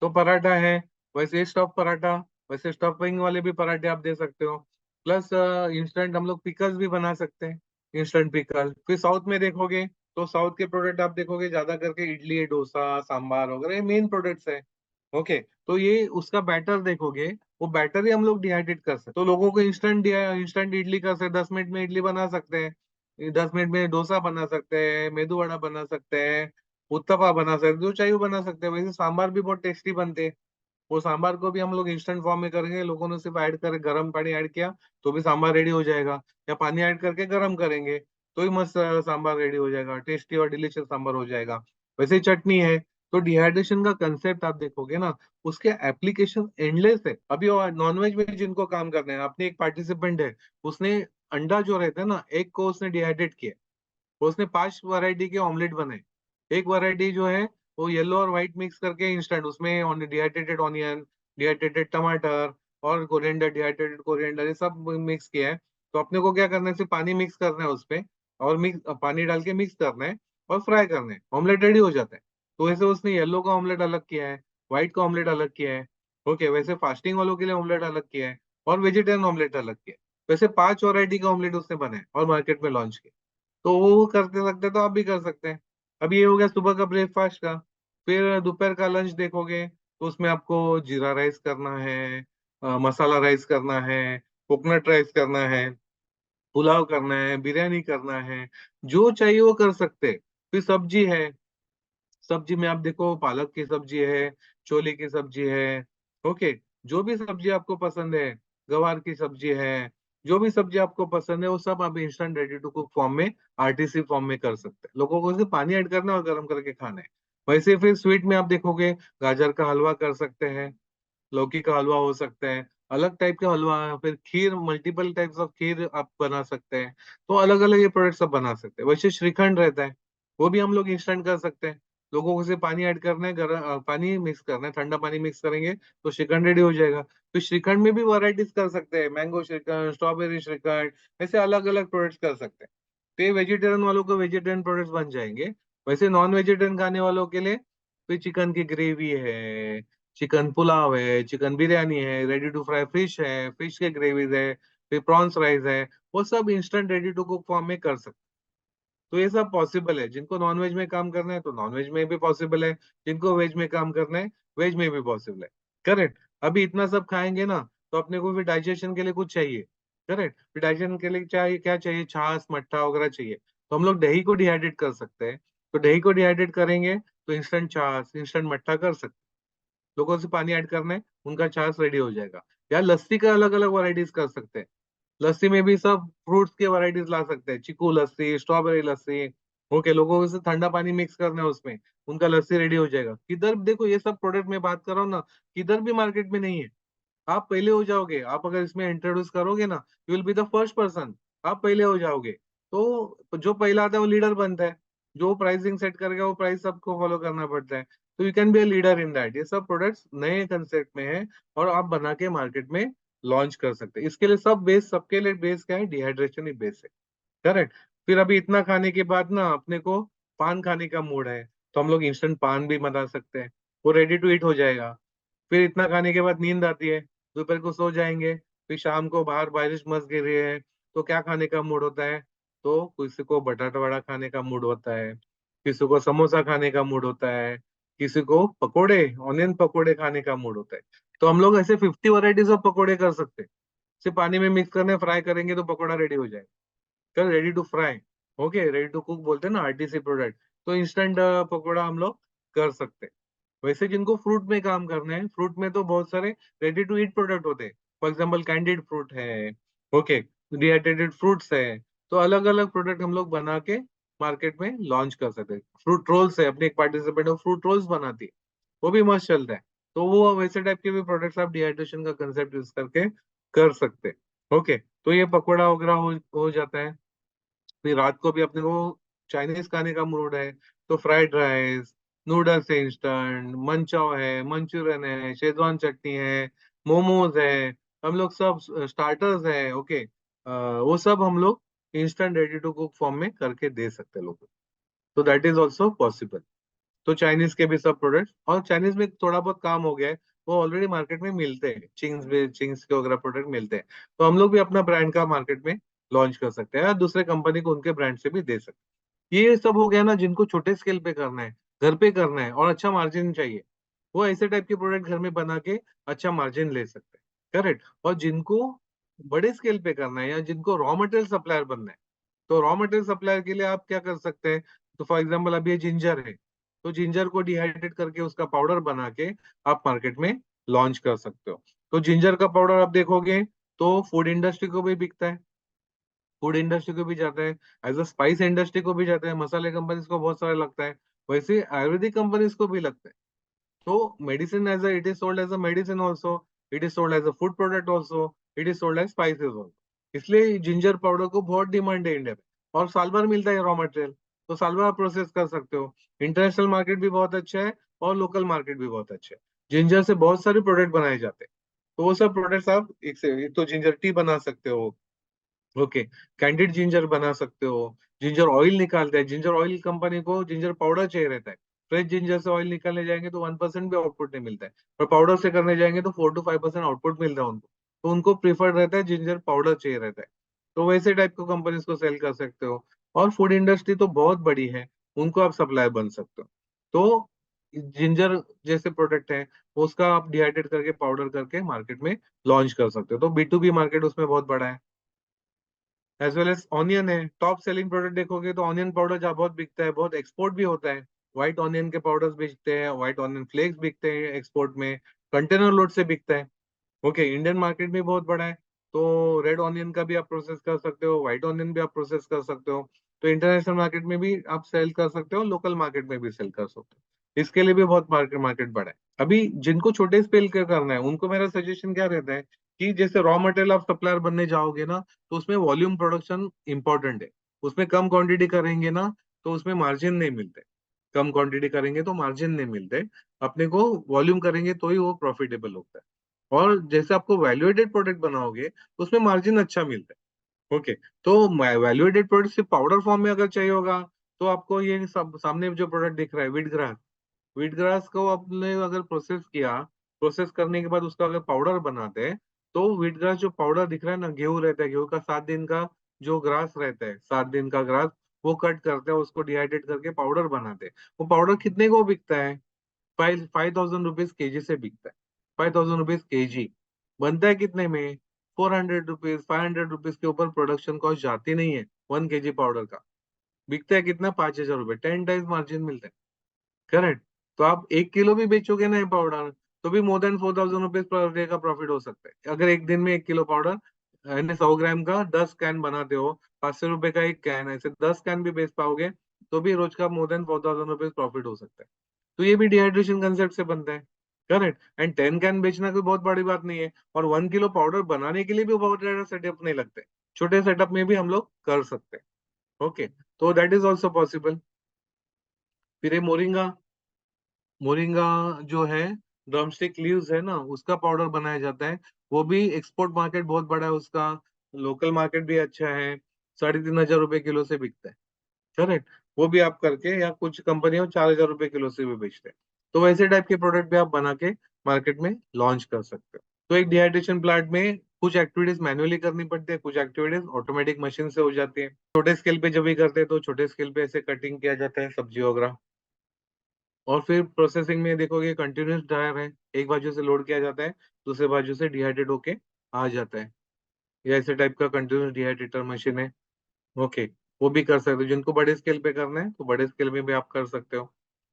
तो पराठा है, वैसे स्टफ पराठा, वैसे स्टफिंग वाले भी पराठे आप दे सकते हो। प्लस इंस्टेंट हम लोग पिकल्स भी बना सकते हैं, इंस्टेंट पिकल। फिर साउथ में देखोगे तो साउथ के प्रोडक्ट आप देखोगे ज्यादा करके इडली, डोसा, सांबार वगैरह, ये मेन प्रोडक्ट्स है। ओके, तो ये उसका बैटर देखोगे, वो बैटर ही हम लोग डिहाइड्रेट कर सकते, तो लोगों को इंस्टेंट इडली कर सकते, 10 मिनट में इडली बना सकते हैं, 10 मिनट में डोसा बना सकते हैं, मेदू वड़ा बना सकते हैं, उत्तपा बना सकते हैं, जो चाहिए वो बना सकते हैं। वैसे सांबार भी बहुत टेस्टी बनते हैं, वो सांबार को भी हम लोग इंस्टेंट फॉर्म में करेंगे, लोगों ने सिर्फ ऐड करे, गर्म पानी ऐड किया तो भी सांबार रेडी हो जाएगा, या पानी ऐड करके गर्म करेंगे तो ही मस्त सांबार रेडी हो जाएगा, टेस्टी और डिलीशियस सांबार हो जाएगा। वैसे ही चटनी है। तो डिहाइड्रेशन का कंसेप्ट आप देखोगे ना, उसके एप्लीकेशन एंडलेस है। अभी नॉनवेज में जिनको काम करना है, अपने एक पार्टिसिपेंट है, उसने अंडा जो रहता है ना, एग को उसने डिहाइड्रेट किया, उसने 5 वैरायटी के ऑमलेट बनाए। एक वैरायटी जो है वो येलो और व्हाइट मिक्स करके इंस्टेंट, उसमें डिहाइड्रेटेड ऑनियन, डिहाइड्रेटेड टमाटर और कोरिएंडर, डिहाइड्रेटेड कोरिएंडर, ये सब मिक्स किया है। तो अपने को क्या करना है, सिर्फ पानी मिक्स करना है उसपे, और मिक्स पानी डाल के मिक्स करना है और फ्राई करना है, ऑमलेट रेडी हो जाता है। तो वैसे उसने येलो का ऑमलेट अलग किया है, व्हाइट का ऑमलेट अलग किया है, ओके, वैसे फास्टिंग वालों के लिए ऑमलेट अलग किया है, और वेजिटेरियन ऑमलेट अलग किया है। वैसे 5 वैरायटी का ऑमलेट उसने बनाया और मार्केट में लॉन्च किया। तो वो करते सकते तो आप भी कर सकते हैं। अभी ये हो गया सुबह का ब्रेकफास्ट का। फिर दोपहर का लंच देखोगे तो उसमें आपको जीरा राइस करना है, मसाला राइस करना है, कोकोनट राइस करना है, पुलाव करना है, बिरयानी करना है, जो चाहिए वो कर सकते हैं। फिर सब्जी है, सब्जी में आप देखो पालक की सब्जी है, छोले की सब्जी है, ओके, जो भी सब्जी आपको पसंद है, गवार की सब्जी है, जो भी सब्जी आपको पसंद है वो सब आप instant ready to cook form में, आरटीसी फॉर्म में कर सकते हैं। लोगों को सिर्फ पानी ऐड करना है और गर्म करके खाना है। वैसे फिर स्वीट में आप देखोगे गाजर का हलवा कर सकते हैं, लौकी का हलवा हो सकता है, अलग टाइप का हलवा, फिर खीर, मल्टीपल टाइप्स ऑफ खीर आप बना सकते हैं। तो अलग अलग ये प्रोडक्ट सब बना सकते हैं। वैसे श्रीखंड रहता है, वो भी हम लोग इंस्टेंट कर सकते हैं। लोगों को सिर्फ पानी ऐड करना है, पानी मिक्स करना है, ठंडा पानी मिक्स करेंगे तो श्रीखंड रेडी हो जाएगा। तो श्रीखंड में भी वैरायटीज कर सकते हैं, मैंगो श्रीखंड, स्ट्रॉबेरी श्रीखंड, ऐसे अलग अलग प्रोडक्ट्स कर सकते हैं। तो ये वेजिटेरियन वालों को वेजिटेरियन प्रोडक्ट्स बन जाएंगे। वैसे नॉन वेजिटेरियन खाने वालों के लिए फिर चिकन की ग्रेवी है, चिकन पुलाव है, चिकन बिरयानी है, रेडी टू फ्राई फिश है, फिश के ग्रेवीज है, फिर प्रॉन्स राइस है, वो सब instant ready to cook form में कर सकते। तो ये सब पॉसिबल है। जिनको नॉन वेज में काम करना है तो नॉन वेज में भी पॉसिबल है, जिनको वेज में काम करना है वेज में भी पॉसिबल है। करेक्ट। अभी इतना सब खाएंगे ना, तो अपने को फिर डाइजेशन के लिए कुछ चाहिए। करेक्ट, फिर डाइजेशन के लिए चाहिए क्या, चाहिए छाछ मट्ठा वगैरह चाहिए। तो हम लोग दही को डिहाइड्रेट कर सकते हैं। तो दही को डिहाइड्रेट करेंगे तो इंस्टेंट छाछ, इंस्टेंट मट्ठा कर सकते हैं। लोगों से पानी ऐड करना है, उनका छाछ रेडी हो जाएगा। या लस्सी का अलग अलग वैरायटीज कर सकते हैं। लस्सी में भी सब फ्रूट्स के वैरायटीज ला सकते हैं, चीकू लस्सी, स्ट्रॉबेरी लस्सी, ओके, लोगों को से ठंडा पानी मिक्स करना है उसमें, उनका लस्सी रेडी हो जाएगा। किधर देखो ये सब प्रोडक्ट मैं बात कर रहा हूँ ना, किधर भी मार्केट में नहीं है। आप पहले हो जाओगे, आप अगर इसमें इंट्रोड्यूस करोगे ना, you will be the first person, आप पहले हो जाओगे। तो जो पहला आता है वो लीडर बनता है, जो प्राइसिंग सेट करेगा वो प्राइस सबको फॉलो करना पड़ता है। तो you can be a leader in that. ये सब प्रोडक्ट्स नए कंसेप्ट में है और आप बना के मार्केट में लॉन्च कर सकते हैं। इसके लिए सब बेस, सबके लिए बेस क्या है, डिहाइड्रेशन ही बेस है। करेक्ट। फिर अभी इतना खाने के बाद ना अपने को पान खाने का मूड है, तो हम लोग इंस्टेंट पान भी बना सकते हैं, वो रेडी टू ईट हो जाएगा। फिर इतना खाने के बाद नींद आती है, दोपहर को सो जाएंगे, फिर शाम को बाहर बारिश मस्त गिर रही है, तो क्या खाने का मूड होता है, तो किसी को बटाटा वड़ा खाने का मूड होता है, किसी को समोसा खाने का मूड होता है, किसी को पकोड़े, ऑनियन पकोड़े खाने का मूड होता है। तो हम लोग ऐसे 50 वैरायटीज ऑफ पकोड़े कर सकते हैं। सिर्फ पानी में मिक्स करने, फ्राई करेंगे तो पकोड़ा रेडी हो जाएगा। कल ready to fry, okay, ready to cook बोलते हैं ना, आरटीसी प्रोडक्ट। तो इंस्टेंट पकोड़ा हम लोग कर सकते हैं। वैसे जिनको फ्रूट में काम करना है, फ्रूट में तो बहुत सारे रेडी टू ईट प्रोडक्ट होते हैं। फॉर एग्जाम्पल कैंडिड फ्रूट है, ओके, डिहाइड्रेटेड फ्रूट्स है। तो अलग अलग प्रोडक्ट हम लोग बना के मार्केट में लॉन्च कर सकते हैं। फ्रूट रोल्स है, अपनी एक पार्टिसिपेंट फ्रूट रोल्स बनाती है, वो भी मस्त चलता है। तो वो वैसे टाइप के भी प्रोडक्ट्स आप डिहाइड्रेशन का कंसेप्ट यूज करके कर सकते हैं। ओके, तो ये पकौड़ा वगैरह हो जाता है। फिर रात को भी अपने को चाइनीज खाने का मूड है, तो फ्राइड राइस, नूडल्स है, इंस्टेंट मंचाओ है, मंचूरियन है, शेजवान चटनी है, मोमोज है, हम लोग सब स्टार्टर्स है, ओके, वो सब हम लोग instant ready to cook form में करके दे सकते हैं लोगों को। तो दैट इज ऑल्सो पॉसिबल। तो चाइनीज के भी सब प्रोडक्ट्स, और चाइनीज में थोड़ा बहुत काम हो गया है, वो ऑलरेडी मार्केट में मिलते हैं, चिंग्स के वगैरह प्रोडक्ट मिलते हैं। तो हम लोग भी अपना ब्रांड का मार्केट में लॉन्च कर सकते हैं, या दूसरे कंपनी को उनके ब्रांड से भी दे सकते हैं। ये सब हो गया ना, जिनको छोटे स्केल पे करना है, घर पे करना है और अच्छा मार्जिन चाहिए, वो ऐसे टाइप के प्रोडक्ट घर में बना के अच्छा मार्जिन ले सकते हैं, करेक्ट। और जिनको बड़े स्केल पे करना है, या जिनको रॉ मटेरियल सप्लायर बनना है, तो रॉ मटेरियल सप्लायर के लिए आप क्या कर सकते हैं? तो फॉर एग्जाम्पल अभी ये जिंजर है, तो जिंजर को डिहाइड्रेट करके उसका पाउडर बना के आप मार्केट में लॉन्च कर सकते हो। तो जिंजर का पाउडर आप देखोगे तो फूड इंडस्ट्री को भी बिकता है, फूड इंडस्ट्री को भी जाता है, एज अ स्पाइस इंडस्ट्री को भी जाता है, मसाले कंपनीज को बहुत सारा लगता है, वैसे आयुर्वेदिक कंपनीज को भी लगता है। तो medicine as it is sold as a medicine also, it is sold as a food product also, it is sold as spices also. इसलिए जिंजर पाउडर को बहुत डिमांड है इंडिया में, और साल भर मिलता है रॉ मटेरियल, तो साल भर आप प्रोसेस कर सकते हो। इंटरनेशनल मार्केट भी बहुत अच्छा है, और लोकल मार्केट भी बहुत अच्छा है। जिंजर से बहुत सारे प्रोडक्ट बनाए जाते हैं, तो वो सब प्रोडक्ट्स आप एक तो जिंजर टी बना सकते हो, ओके, कैंडिड जिंजर बना सकते हो। जिंजर ऑयल निकालते हैं, जिंजर ऑयल कंपनी को जिंजर पाउडर चाहिए रहता है। फ्रेश जिंजर से ऑयल निकालने जाएंगे तो 1% भी आउटपुट नहीं मिलता है, और पाउडर से करने जाएंगे तो 4 to 5% आउटपुट मिल रहा है उनको। तो उनको प्रीफर्ड रहता है, जिंजर पाउडर चाहिए रहता है। तो वैसे टाइप को कंपनीज को सेल कर सकते हो। और फूड इंडस्ट्री तो बहुत बड़ी है, उनको आप सप्लायर बन सकते हो। तो जिंजर जैसे प्रोडक्ट है, उसका आप डिहाइड्रेट करके पाउडर करके मार्केट में लॉन्च कर सकते हो। तो B2B मार्केट उसमें बहुत बड़ा है। एज वेल एज ऑनियन है, टॉप सेलिंग प्रोडक्ट देखोगे तो ऑनियन पाउडर जहाँ बहुत बिकता है, बहुत एक्सपोर्ट भी होता है। व्हाइट ऑनियन के पाउडर्स बिकते हैं, व्हाइट ऑनियन फ्लेक्स बिकते हैं एक्सपोर्ट में, कंटेनर लोड से बिकता है। ओके, इंडियन मार्केट भी बहुत बड़ा है। तो रेड ऑनियन का भी आप प्रोसेस कर सकते हो, व्हाइट ऑनियन भी आप प्रोसेस कर सकते हो। तो इंटरनेशनल मार्केट में भी आप सेल कर सकते हो, लोकल मार्केट में भी सेल कर सकते हो। इसके लिए भी बहुत मार्केट मार्केट बड़ा है। अभी जिनको छोटे स्केल का करना है, उनको मेरा सजेशन क्या रहता है कि जैसे रॉ मटेरियल आप सप्लायर बनने जाओगे ना, तो उसमें वॉल्यूम प्रोडक्शन इंपॉर्टेंट है। उसमें कम क्वांटिटी करेंगे ना, तो उसमें मार्जिन नहीं मिलते। कम क्वांटिटी करेंगे तो मार्जिन नहीं मिलते। अपने को वॉल्यूम करेंगे तो ही वो प्रॉफिटेबल होता है। और जैसे आपको वैल्यूएटेड प्रोडक्ट बनाओगे, तो उसमें मार्जिन अच्छा मिलता है। ओके, तो वैल्यूएटेड प्रोडक्ट सिर्फ पाउडर फॉर्म में अगर चाहिए होगा, तो आपको ये सब सामने जो प्रोडक्ट दिख रहा है, व्हीट ग्रास, व्हीट ग्रास को आपने अगर प्रोसेस किया, प्रोसेस करने के बाद उसका अगर पाउडर बनाते हैं, तो व्हीट ग्रास जो पाउडर दिख रहा है ना, गेहूं रहता है, गेहूं का 7 दिन का जो ग्रास रहता है, 7 दिन का ग्रास, वो कट करते हैं, उसको डिहाइड्रेट करके पाउडर बनाते हैं। वो पाउडर कितने को बिकता है? 5,000 रुपीज केजी से बिकता है। 5,000 रुपीज केजी बनता है कितने में? 400 रुपीज, 500 रुपीज के ऊपर प्रोडक्शन कॉस्ट जाती नहीं है 1 kg पाउडर का। बिकता है कितना? 5,000 रुपये, 10 टाइम्स मार्जिन मिलता है, करेक्ट। तो आप 1 किलो भी बेचोगे ना ये पाउडर, तो भी more than 4,000 rupees per day का प्रॉफिट हो सकता है। अगर एक दिन में 1 किलो पाउडर यानी 100 ग्राम का 10 कैन बनाते हो, 500 रुपए का एक कैन, ऐसे 10 कैन भी बेच पाओगे, तो भी रोज का मोर देन 4,000 रुपीज प्रॉफिट हो सकता है। तो ये भी डिहाइड्रेशन कंसेप्ट से बनता है, करेक्ट। एंड 10 कैन बेचना कोई बहुत बड़ी बात नहीं है, और 1 किलो पाउडर बनाने के लिए भी बहुत ज्यादा सेटअप नहीं लगते। छोटे सेटअप में भी हम लोग कर सकते हैं। ओके, तो दैट इज ऑल्सो पॉसिबल। फिर ये मोरिंगा, मोरिंगा जो है, ड्रमस्टिक लीव्स है ना, उसका पाउडर बनाया जाता है। वो भी एक्सपोर्ट मार्केट बहुत बड़ा है उसका, लोकल मार्केट भी अच्छा है। 3,500 रुपये किलो से बिकता है, करेक्ट। वो भी आप करके, या कुछ कंपनियां 4,000 रुपये किलो से भी बेचते हैं। तो वैसे टाइप के प्रोडक्ट भी आप बना के मार्केट में लॉन्च कर सकते हो। तो एक डिहाइड्रेशन प्लांट में कुछ एक्टिविटीज मैन्युअली करनी पड़ती है, कुछ एक्टिविटीज ऑटोमेटिक मशीन से हो जाती है। छोटे स्केल पे जब भी करते हैं, तो छोटे स्केल पे ऐसे कटिंग किया जाता है सब्जी वगैरह। और फिर प्रोसेसिंग में देखोगे कंटिन्यूस ड्रायर है, एक बाजू से लोड किया जाता है, दूसरे बाजू से डिहाइड्रेट होके आ जाता है। ये ऐसे टाइप का कंटिन्यूस डिहाइड्रेटर मशीन है, ओके। वो भी कर सकते हो, जिनको बड़े स्केल पे करना है तो बड़े स्केल में भी आप कर सकते हो।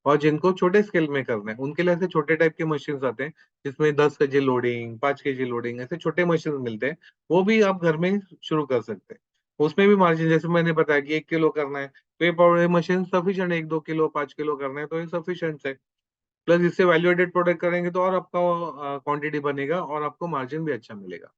और जिनको छोटे स्केल में करना है उनके लिए ऐसे छोटे टाइप के मशीन आते हैं जिसमें 10 kg लोडिंग, 5 kg लोडिंग, ऐसे छोटे मशीन मिलते हैं। वो भी आप घर में शुरू कर सकते हैं। उसमें भी मार्जिन जैसे मैंने बताया कि 1 kg करना है तो ये पाउडर मशीन सफिशियंट है, 1-2 kg 5 kg करना है तो ये सफिशियंट है। प्लस इससे वैल्यू एडेड प्रोडक्ट करेंगे तो और आपका क्वांटिटी बनेगा और आपको मार्जिन भी अच्छा मिलेगा।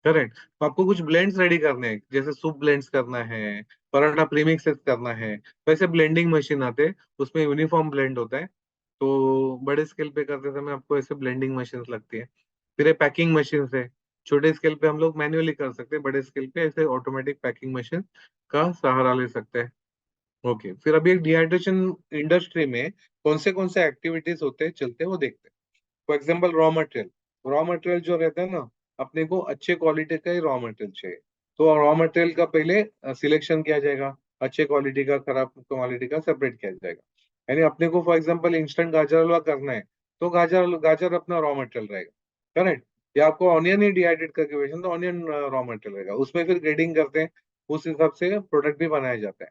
करेक्ट। तो आपको कुछ ब्लेंड्स रेडी करने हैं, जैसे सूप ब्लेंड्स करना है, पराठा प्रीमिक्सेस करना है, वैसे ब्लेंडिंग मशीन आते हैं, उसमें यूनिफॉर्म ब्लेंड होता है। तो बड़े स्केल पे करते समय आपको ऐसे ब्लेंडिंग मशीन लगती है। फिर ये पैकिंग मशीन है, छोटे स्केल पे हम लोग मैन्युअली कर सकते हैं, बड़े स्केल पे ऐसे ऑटोमेटिक पैकिंग मशीन का सहारा ले सकते हैं। ओके, फिर अभी एक डिहाइड्रेशन इंडस्ट्री में कौन से एक्टिविटीज होते हैं चलते हैं वो देखते हैं। फॉर एग्जाम्पल रॉ मटेरियल जो रहता है ना, अपने को अच्छे क्वालिटी का ही रॉ मटेरियल चाहिए। तो रॉ मटेरियल का पहले सिलेक्शन किया जाएगा, अच्छे क्वालिटी का खराब क्वालिटी का सेपरेट किया जाएगा। यानी अपने को फॉर एग्जाम्पल इंस्टेंट गाजर हलवा करना है तो गाजर गाजर अपना रॉ मटेरियल रहेगा। करेक्ट। या आपको ऑनियन ही डिहाइड्रेट करके बेचना तो ऑनियन रॉ मटेरियल रहेगा। उसमें फिर ग्रेडिंग करते हैं, उस हिसाब से प्रोडक्ट भी बनाया जाता है।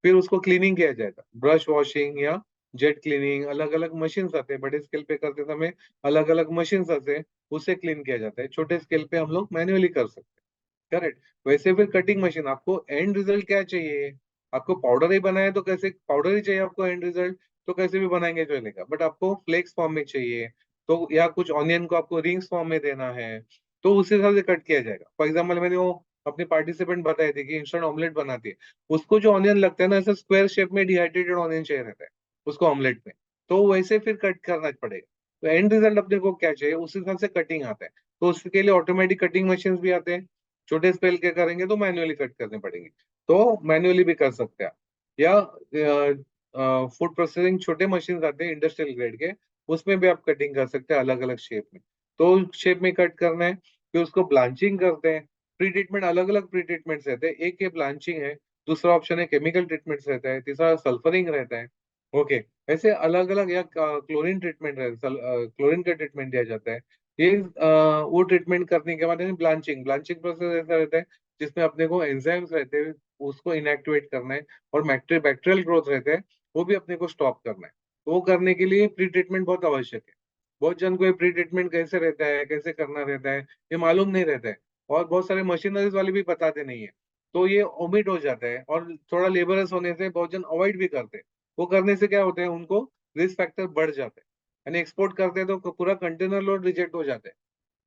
फिर उसको क्लीनिंग किया जाएगा, ब्रश वॉशिंग या जेट क्लीनिंग, अलग अलग मशीन आते हैं। बड़े स्केल पे करते समय अलग अलग मशीन आते हैं, उससे क्लीन किया जाता है। छोटे स्केल पे हम लोग मैन्युअली कर सकते हैं। करेक्ट। वैसे फिर कटिंग मशीन, आपको एंड रिजल्ट क्या चाहिए? आपको पाउडर ही बनाए तो कैसे, पाउडर ही चाहिए आपको एंड रिजल्ट तो कैसे भी बनाएंगे चलेगा, बट आपको फ्लेक्स फॉर्म में चाहिए तो, या कुछ ऑनियन को आपको रिंग्स फॉर्म में देना है तो उस हिसाब से कट किया जाएगा। फॉर एग्जाम्पल मैंने वो अपने पार्टिसिपेंट बताए थे कि इंस्टेंट ऑमलेट बनाती है, उसको जो ऑनियन लगता है ना ऐसा स्क्वायर शेप में डिहाइड्रेटेड ऑनियन चाहिए रहता है उसको ऑमलेट में, तो वैसे फिर कट करना पड़ेगा। तो एंड रिजल्ट अपने को क्या चाहिए उस हिसाब से कटिंग आता है। तो उसके लिए ऑटोमेटिक कटिंग मशीन भी आते हैं। छोटे स्केल के करेंगे तो मैन्युअली कट करने पड़ेंगे, तो मैन्युअली भी कर सकते हैं आप। या फूड प्रोसेसिंग छोटे मशीन आते हैं इंडस्ट्रियल ग्रेड के, उसमें भी आप कटिंग कर सकते हैं अलग अलग शेप में। तो शेप में कट करना है, फिर उसको ब्लांचिंग करते हैं। प्री ट्रीटमेंट अलग अलग प्री ट्रीटमेंट रहते हैं, एक ये ब्लांचिंग है, दूसरा ऑप्शन है केमिकल ट्रीटमेंट रहता है, तीसरा सल्फरिंग रहता है। ओके। ऐसे अलग अलग, या क्लोरीन ट्रीटमेंट रहता है, क्लोरीन का ट्रीटमेंट दिया जाता है। ये वो ट्रीटमेंट करने के बाद ब्लांचिंग ब्लांचिंग प्रोसेस ऐसा रहता है जिसमें अपने को एंजाइम्स रहते हैं, उसको इनएक्टिवेट करना है, और बैक्टीरियल ग्रोथ रहते हैं वो भी अपने को स्टॉप करना है। तो वो करने के लिए प्री ट्रीटमेंट बहुत आवश्यक है। बहुत जन को ये प्री ट्रीटमेंट कैसे रहता है, कैसे करना रहता है, ये मालूम नहीं रहता है, और बहुत सारे मशीनरीज वाले भी बताते नहीं है। तो ये ओमिट हो जाता है, और थोड़ा लेबरस होने से बहुत जन अवॉइड भी करते हैं। वो करने से क्या होता है, उनको रिस्क फैक्टर बढ़ जाते हैं। यानी एक्सपोर्ट करते हैं तो पूरा कंटेनर लोड रिजेक्ट हो जाता है,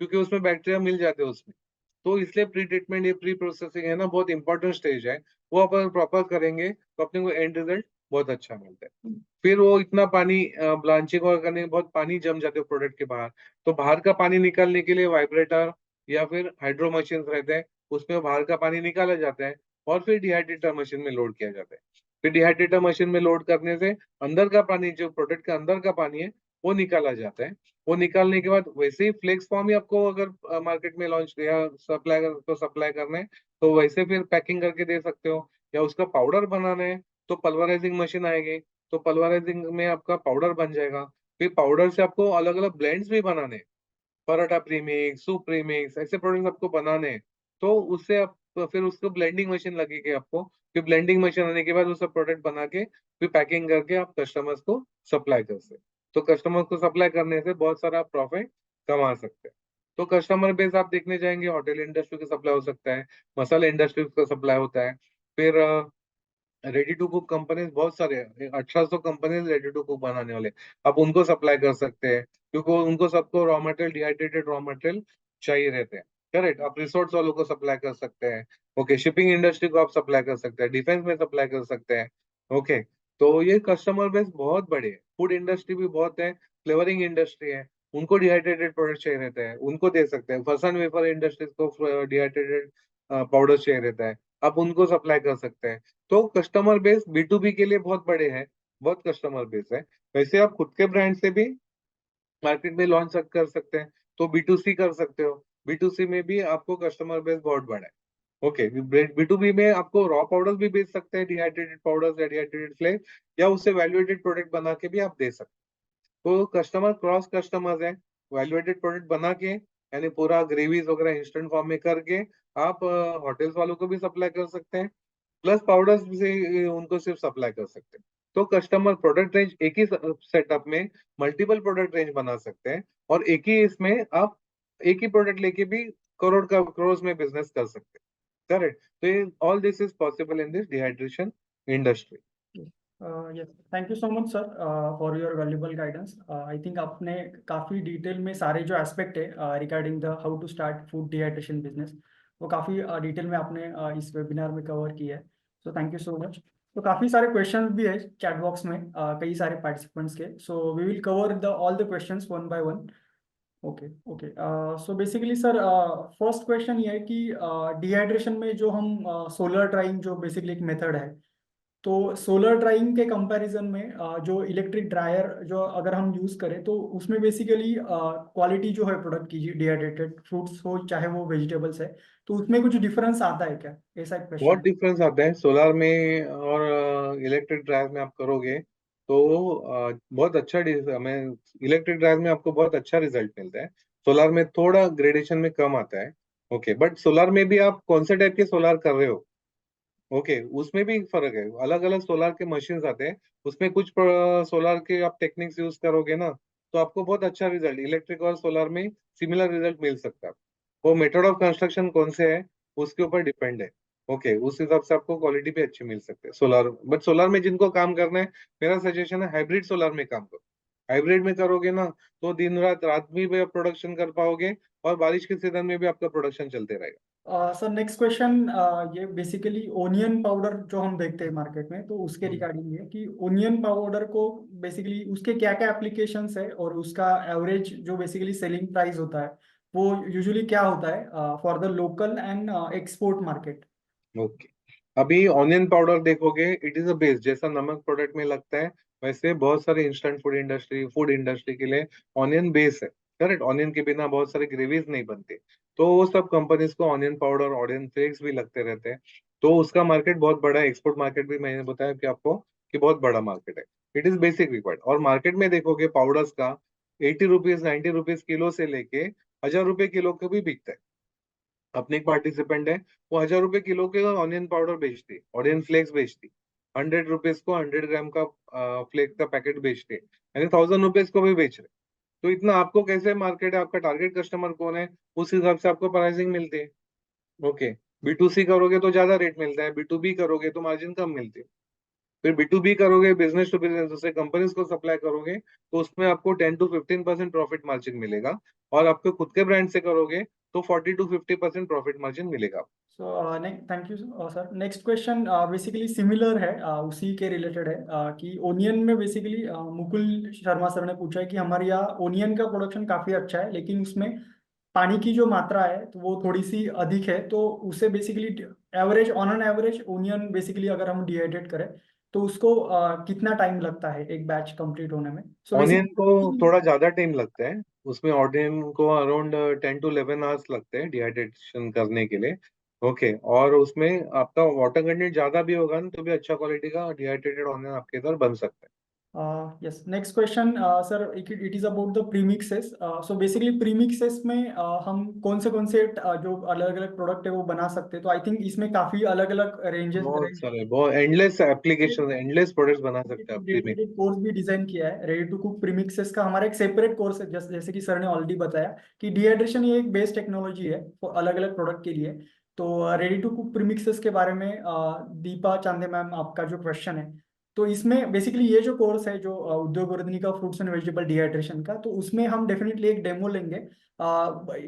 क्योंकि उसमें बैक्टीरिया मिल जाते हैं उसमें। तो इसलिए प्री ट्रीटमेंट, ये प्री प्रोसेसिंग है ना, बहुत इंपॉर्टेंट स्टेज है। वो अपन प्रॉपर करेंगे तो अपने को एंड रिजल्ट बहुत अच्छा मिलता है। फिर वो इतना पानी, ब्लांचिंग और करने के बहुत पानी जम जाते हैं प्रोडक्ट के बाहर, तो बाहर का पानी निकालने के लिए वाइब्रेटर या फिर हाइड्रो मशीन रहते हैं, उसमें बाहर का पानी निकाला जाता है और फिर डिहाइड्रेटर मशीन में लोड किया जाता है। फिर डिहाइड्रेटर मशीन में लोड करने से अंदर का पानी, जो प्रोडक्ट के अंदर का पानी है, वो निकाला जाता है। वो निकालने के बाद वैसे ही फ्लेक्स फॉर्म ही आपको अगर मार्केट में लॉन्च या सप्लाई को सप्लाई करना है तो वैसे फिर पैकिंग करके दे सकते हो। या उसका पाउडर बनाना है तो पल्वराइजिंग मशीन आएगी, तो पल्वराइजिंग में आपका पाउडर बन जाएगा। फिर पाउडर से आपको अलग अलग ब्लेंड्स भी बनाने हैं, पराठा प्रीमिक्स, सूप प्रीमिक्स, ऐसे प्रोडक्ट्स आपको बनाने हैं। तो उससे आप, तो फिर उसको ब्लेंडिंग मशीन लगेगी आपको। फिर ब्लेंडिंग मशीन आने के बाद वो सब प्रोडक्ट बना के फिर पैकिंग करके आप कस्टमर्स को सप्लाई कर सकते हैं। तो कस्टमर्स को सप्लाई करने से बहुत सारा प्रॉफिट कमा सकते हैं। तो कस्टमर बेस आप देखने जाएंगे, होटल इंडस्ट्री का सप्लाई हो सकता है, मसाला इंडस्ट्री का सप्लाई होता है। फिर रेडी टू कुक कंपनीज बहुत सारे हैं, 1800 कंपनीज रेडी टू कुक बनाने वाले, आप उनको सप्लाई कर सकते हैं, क्योंकि उनको सबको raw material, dehydrated raw material चाहिए रहते हैं। करेक्ट। आप रिसोर्ट्स वालों को सप्लाई कर सकते हैं। ओके। शिपिंग इंडस्ट्री को आप सप्लाई कर सकते हैं, डिफेंस में सप्लाई कर सकते हैं। ओके। तो ये कस्टमर बेस बहुत बड़े है। फूड इंडस्ट्री भी बहुत है, फ्लेवरिंग इंडस्ट्री है, उनको डिहाइड्रेटेड प्रोडक्ट चाहिए रहता है, उनको दे सकते हैं। फर्स्ट एंड वेफर इंडस्ट्रीज को डिहाइड्रेटेड पाउडर चाहिए रहता है, आप उनको सप्लाई कर सकते हैं। तो customer base B to B के लिए बहुत बड़े हैं, बहुत कस्टमर बेस है। वैसे आप खुद के ब्रांड से भी मार्केट में लॉन्च कर सकते हैं, तो बी टू सी कर सकते हो। बी टू सी में भी आपको कस्टमर बेस बहुत बड़ा है। ओके। बी टू बी में आपको रॉ पाउडर भी बेच सकते हैं, डिहाइड्रेटेड पाउडर या डिहाइड्रेटेड फ्लेक्स, या उससे वैल्यूएटेड प्रोडक्ट बना के भी आप दे सकते हैं। तो कस्टमर क्रॉस कस्टमर्स है, वैल्यूएटेड प्रोडक्ट बना के, यानी पूरा ग्रेवीज वगैरह इंस्टेंट फॉर्म में करके आप होटल्स वालों को भी सप्लाई कर सकते हैं, प्लस पाउडर्स से उनको सिर्फ सप्लाई कर सकते हैं। तो कस्टमर प्रोडक्ट रेंज एक ही सेटअप में मल्टीपल प्रोडक्ट रेंज बना सकते हैं, और एक ही इसमें आप एक ही प्रोडक्ट लेके भी करोड़ में बिजनेस कर सकते हैं। करेक्ट। तो ये all this is possible in this dehydration industry. Yes, thank you so much sir for your valuable guidance. I think आपने काफ़ी डिटेल में सारे जो एस्पेक्ट है regarding the how to start food dehydration business, वो काफ़ी डिटेल में आपने इस वेबिनार में कवर किया है। So thank you so much. तो काफ़ी सारे क्वेश्चंस भी है चैट बॉक्स में कई सारे पार्टिसिपेंट्स के, so we will cover the all the questions one by one. Okay okay, so basically sir first question ये है कि डिहाइड्रेशन में जो हम सोलर ड्राइंग जो बेसिकली एक मेथड है, तो सोलर ड्राइंग के कंपैरिजन में जो इलेक्ट्रिक ड्रायर जो अगर हम यूज करें तो उसमें बेसिकली क्वालिटी जो है प्रोडक्ट की डिहाइड्रेटेड फ्रूट्स हो चाहे वो वेजिटेबल्स है, तो उसमें कुछ डिफरेंस आता है क्या? ऐसा एक बहुत क्वेश्चन। डिफरेंस आता है सोलार में और इलेक्ट्रिक ड्राइव में आप करोगे तो बहुत अच्छा हमें इलेक्ट्रिक ड्राइव में आपको बहुत अच्छा रिजल्ट मिलता है। सोलार में थोड़ा ग्रेडेशन में कम आता है। ओके, बट सोलार में भी आप कौन से टाइप के सोलार कर रहे हो, ओके, उसमें भी फर्क है। अलग अलग सोलार के मशीन्स आते हैं, उसमें कुछ सोलार के आप टेक्निक्स यूज करोगे ना, तो आपको बहुत अच्छा रिजल्ट इलेक्ट्रिक और सोलार में सिमिलर रिजल्ट मिल सकता है। वो मेथड ऑफ कंस्ट्रक्शन कौन से है उसके ऊपर डिपेंड है। ओके, उस हिसाब से आपको क्वालिटी भी अच्छी मिल सकती है सोलार। बट सोलार में जिनको काम करना है, मेरा सजेशन है हाइब्रिड सोलार में काम करो। हाइब्रिड में करोगे ना तो दिन रात रात भी प्रोडक्शन कर पाओगे, और बारिश के सीजन में भी आपका प्रोडक्शन चलते रहेगा। सर नेक्स्ट क्वेश्चन, ये बेसिकली ओनियन पाउडर जो हम देखते हैं मार्केट में, तो उसके हम्म। रिगार्डिंग है कि ओनियन पाउडर को बेसिकली उसके क्या क्या एप्लीकेशंस है और उसका एवरेज जो बेसिकली सेलिंग प्राइस होता है वो यूजुअली क्या होता है for the local and export market? Okay, अभी ऑनियन पाउडर देखोगे, इट इज अ बेस जैसा नमक प्रोडक्ट में लगता है, वैसे बहुत सारे इंस्टेंट फूड इंडस्ट्री के लिए ऑनियन बेस है। करेक्ट, ऑनियन के बिना बहुत सारे ग्रेवीज नहीं बनते। तो वो सब कंपनीज को ऑनियन पाउडर ऑनियन फ्लेक्स भी लगते रहते हैं। तो उसका मार्केट बहुत बड़ा है, एक्सपोर्ट मार्केट भी मैंने बताया कि आपको कि बहुत बड़ा मार्केट है। It is basic required. और मार्केट में देखोगे पाउडर्स का 80 रुपीज 90 रुपीज किलो से लेके 1000 रुपए किलो का भी बिकता है। अपने एक पार्टिसिपेंट है, वो 1000 रुपए किलो के ऑनियन पाउडर बेचती, ऑनियन फ्लेक्स बेचती। 100 रुपीज को 100 ग्राम का फ्लेक्स का पैकेट बेचते, यानी 1000 रुपीज को भी बेच रहे। तो इतना आपको कैसे मार्केट है, आपका टारगेट कस्टमर कौन है, उस हिसाब से आपको प्राइसिंग मिलती है। ओके, B2C करोगे तो ज्यादा रेट मिलता है, B2B करोगे तो मार्जिन कम मिलती है। फिर B2B करोगे, बिजनेस टू बिजनेस दूसरे कंपनीज को सप्लाई करोगे, तो उसमें आपको 10 to 15% प्रॉफिट मार्जिन मिलेगा। और आपको खुद के ब्रांड से करोगे तो 40 to 50% प्रॉफिट मार्जिन मिलेगा। सो thank you sir. Next question basically similar है, उसी के रिलेटेड है कि ओनियन में बेसिकली मुकुल शर्मा सर ने पूछा है कि हमारे यहाँ ओनियन का प्रोडक्शन काफ़ी अच्छा है लेकिन उसमें पानी की जो मात्रा है तो वो थोड़ी सी अधिक है, तो उसे basically average on an average onion basically अगर हम डिहाइड्रेट करें तो उसको कितना टाइम लगता है एक बैच कंप्लीट होने में? सो ऑनियन को बेसिकली थोड़ा ज्यादा टाइम लगता है, उसमें ऑनियन को अराउंड 10 to 11 आवर्स लगते हैं डिहाइड्रेशन करने के लिए। ओके, और उसमें आपका वाटर कंटेंट ज्यादा भी होगा ना तो भी अच्छा क्वालिटी का डिहाइड्रेटेड ऑनियन आपके इधर बन सकता है। Yes, next question sir, it is about the premixes. So basically premixes में हम कौन से जो अलग अलग प्रोडक्ट है वो बना सकते हैं, तो आई थिंक इसमें काफी अलग अलग रेंजेस बहुत रेंज सारे, बहुत एंडलेस एप्लीकेशन, एंडलेस प्रोडक्ट्स बना सकते हैं आप प्रीमिक्स। डेडिकेटेड कोर्स भी डिजाइन किया है रेडी टू कुक प्रीमिक्सेस का। हमारा एक सेपरेट कोर्स है, जैसे कि सर ने ऑलरेडी बताया कि डिहाइड्रेशन ये एक बेस्ट टेक्नोलॉजी है अलग अलग प्रोडक्ट के लिए। तो रेडी टू कुक प्रीमिक्सेस के बारे में दीपा चांदे मैम आपका जो क्वेश्चन है, तो इसमें बेसिकली ये जो कोर्स है जो उद्योग वर्धनी का फ्रूट्स एंड वेजिटेबल डिहाइड्रेशन का, तो उसमें हम डेफिनेटली एक डेमो लेंगे।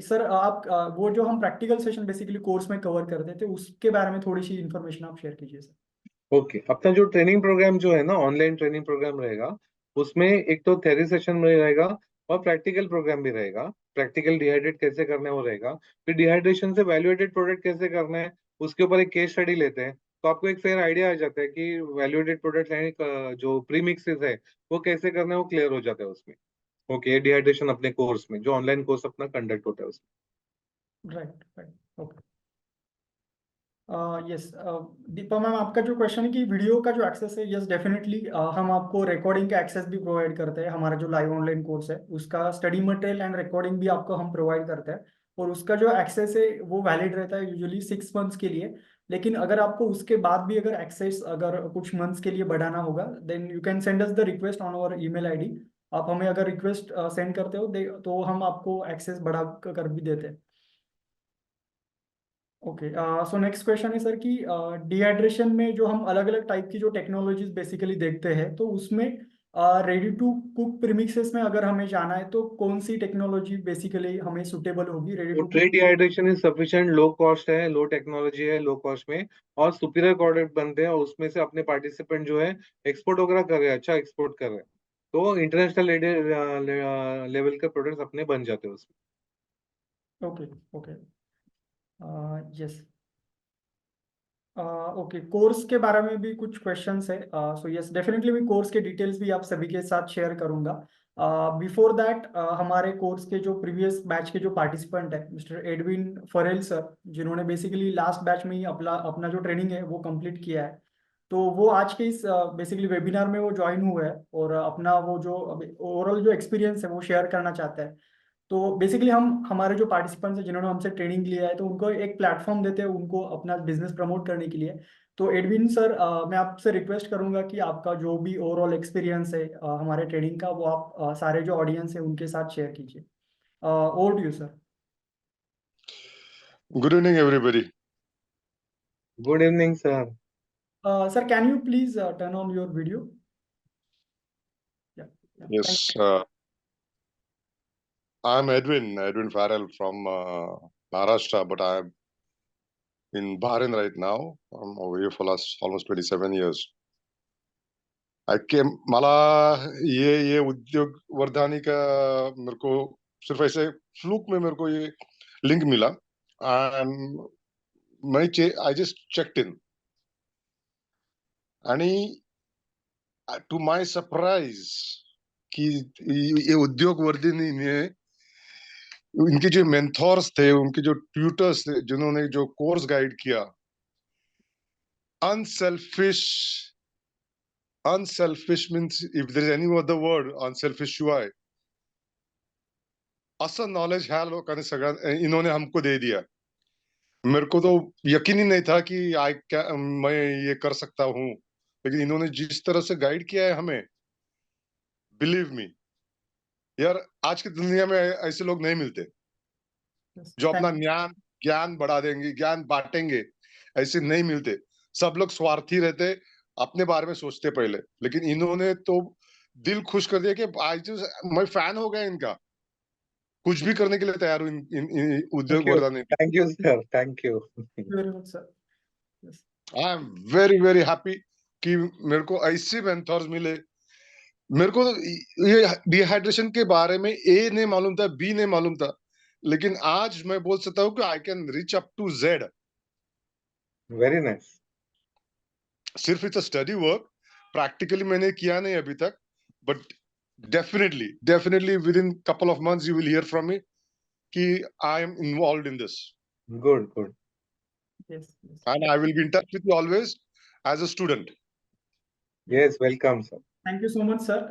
सर आप वो जो हम प्रैक्टिकल सेशन बेसिकली कोर्स में कवर करते थे उसके बारे में थोड़ी सी इन्फॉर्मेशन आप शेयर कीजिए सर। ओके, अपना जो ट्रेनिंग प्रोग्राम जो है ना, ऑनलाइन ट्रेनिंग प्रोग्राम रहेगा, उसमें एक तो थ्योरी सेशन में रहेगा और प्रैक्टिकल प्रोग्राम भी रहेगा। प्रैक्टिकल डिहाइड्रेट कैसे करना है वो रहेगा, फिर डिहाइड्रेशन से वैल्यूएटेड प्रोडक्ट कैसे करना है उसके ऊपर एक केस स्टडी लेते हैं। तो आपको एक फेयर आइडिया आ जाता है कि वैल्यूएटेड प्रोडक्ट यानी जो प्री मिक्सेस है वो कैसे करना है, वो क्लियर हो जाता है उसमें। ओके, डिहाइड्रेशन अपने कोर्स में जो ऑनलाइन कोर्स अपना कंडक्ट होता है उसमें। Right right, okay. Yes, Deepa ma'am आपका जो क्वेश्चन है कि वीडियो का जो एक्सेस है, यस डेफिनेटली हम आपको रिकॉर्डिंग का एक्सेस भी प्रोवाइड करते हैं। हमारा जो लाइव ऑनलाइन कोर्स है उसका स्टडी मटेरियल एंड रिकॉर्डिंग भी आपको हम प्रोवाइड करते हैं। और उसका जो एक्सेस है वो वैलिड रहता है यूजुअली 6 मंथ्स के लिए। लेकिन अगर आपको उसके बाद भी अगर एक्सेस अगर कुछ मंथ्स के लिए बढ़ाना होगा, then you can send us the request on our email ID. आप हमें अगर रिक्वेस्ट सेंड करते हो तो हम आपको एक्सेस बढ़ा कर भी देते हैं। ओके, सो नेक्स्ट क्वेश्चन है सर कि डिहाइड्रेशन में जो हम अलग अलग टाइप की जो टेक्नोलॉजीज बेसिकली देखते हैं, तो उसमें रेडी टू कुक प्रीमिक्सेस में अगर हमें जाना है तो कौन सी टेक्नोलॉजी बेसिकली हमें सुटेबल होगी रेडी वो to tray cook? Dehydration is sufficient, low cost है, लो टेक्नोलॉजी है, लो कॉस्ट में, और सुपीरियर प्रोडक्ट बनते हैं, और उसमें से अपने पार्टिसिपेंट जो है एक्सपोर्ट वगैरह कर रहे हैं, अच्छा एक्सपोर्ट कर रहे हैं, तो इंटरनेशनल लेवल के प्रोडक्ट्स अपने बन जाते हैं उसमें। Okay, okay, yes. Okay, course के बारे में भी कुछ क्वेश्चंस है। सो यस, डेफिनेटली भी कोर्स के डिटेल्स भी आप सभी के साथ शेयर करूंगा। बिफोर दैट, हमारे कोर्स के जो प्रीवियस बैच के जो पार्टिसिपेंट है मिस्टर एडविन फरेल सर, जिन्होंने बेसिकली लास्ट बैच में ही अपना अपना जो ट्रेनिंग है वो कंप्लीट किया है, तो वो आज के इस बेसिकली वेबिनार में वो ज्वाइन हुए हैं और अपना वो जो ओवरऑल जो एक्सपीरियंस है वो शेयर करना चाहते हैं। तो बेसिकली हम हमारे जो पार्टिसिपेंट्स हैं जिन्होंने हमसे ट्रेनिंग लिया है, तो उनको एक प्लेटफॉर्म देते हैं उनको अपना बिजनेस प्रमोट करने के लिए। तो एडविन सर, मैं आपसे रिक्वेस्ट करूंगा कि आपका जो भी ओवरऑल एक्सपीरियंस है हमारे ट्रेनिंग का, वो आप सारे जो ऑडियंस है उनके साथ शेयर कीजिए। Over to you sir. Good evening, everybody. Good evening sir. Sir, can you please turn on your video? Thank Yes, I'm Edwin Farrell from Maharashtra, but I'm in Bahrain right now. I'm over here for last almost 27 years. I came, मला ये उद्योग वर्धानी का मेरे को सिर्फ ऐसे fluke में मेरे को ये लिंक मिला, and I just checked in, आणि to my surprise कि ये उद्योग वर्धिनी ने इनके जो मेंथोर्स थे, उनके जो ट्यूटर्स थे, जिन्होंने जो कोर्स गाइड किया, unselfish, unselfish means if there is any other word, unselfish शिवाय असं नॉलेज ह्या लोकांनी सगळ्या इन्होंने हमको दे दिया। मेरे को तो यकीन ही नहीं था कि मैं ये कर सकता हूँ, लेकिन इन्होंने जिस तरह से गाइड किया है हमें, बिलीव मी यार, आज की दुनिया में ऐसे लोग नहीं मिलते जो अपना यू। ज्ञान ज्ञान बढ़ा देंगे, ज्ञान बांटेंगे। ऐसे नहीं मिलते। सब लोग स्वार्थी रहते, अपने बारे में सोचते पहले, लेकिन इन्होंने तो दिल खुश कर दिया कि आज मैं फैन हो गया इनका। कुछ भी करने के लिए तैयार हूँ इन उद्योग Vardhan. Thank you sir, thank you. Very good sir. Yes. I am very very happy कि मेरे को ऐसे मेंटर्स मिले। मेरे को ये डिहाइड्रेशन के बारे में ए नहीं मालूम था, बी नहीं मालूम था, लेकिन आज मैं बोल सकता हूँ कि I can reach up to Z. Very nice. सिर्फ it's a study work, practically मैंने किया नहीं अभी तक, but definitely within couple of months you will hear from me कि I am involve in this, good good. Yes, yes. And I will be in touch with you always as a student. Yes, welcome sir. Thank you so much sir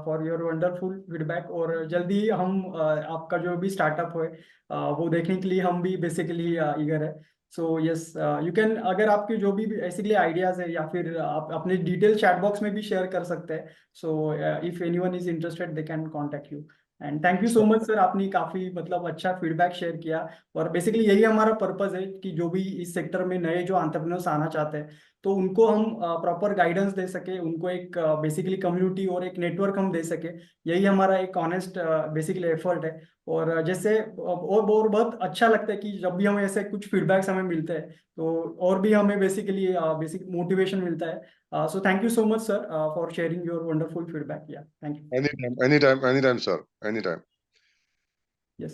for your wonderful feedback. और जल्दी ही हम आपका जो भी startup है वो देखने के लिए हम भी बेसिकली ईगर है। सो यस, यू कैन, अगर आपके जो भी बेसिकली आइडियाज है या फिर आप अपने डिटेल चैट बॉक्स में भी शेयर कर सकते हैं। So if anyone is interested they can contact you. And thank you so much sir, आपने काफ़ी मतलब अच्छा फीडबैक शेयर किया। और बेसिकली यही हमारा पर्पस है कि जो भी इस सेक्टर में नए जो एंटरप्रेन्योर्स आना चाहते हैं, तो उनको हम प्रॉपर गाइडेंस दे सके, उनको एक बेसिकली कम्युनिटी और एक नेटवर्क हम दे सके। यही हमारा एक ऑनेस्ट बेसिकली एफर्ट है। और जैसे और बहुत अच्छा लगता है कि जब भी हमें ऐसे कुछ फीडबैक्स हमें मिलते हैं, तो और भी हमें बेसिकली बेसिक मोटिवेशन मिलता है। So thank you so much sir for sharing your wonderful feedback. Yeah thank you. Any time sir, any time. Yes.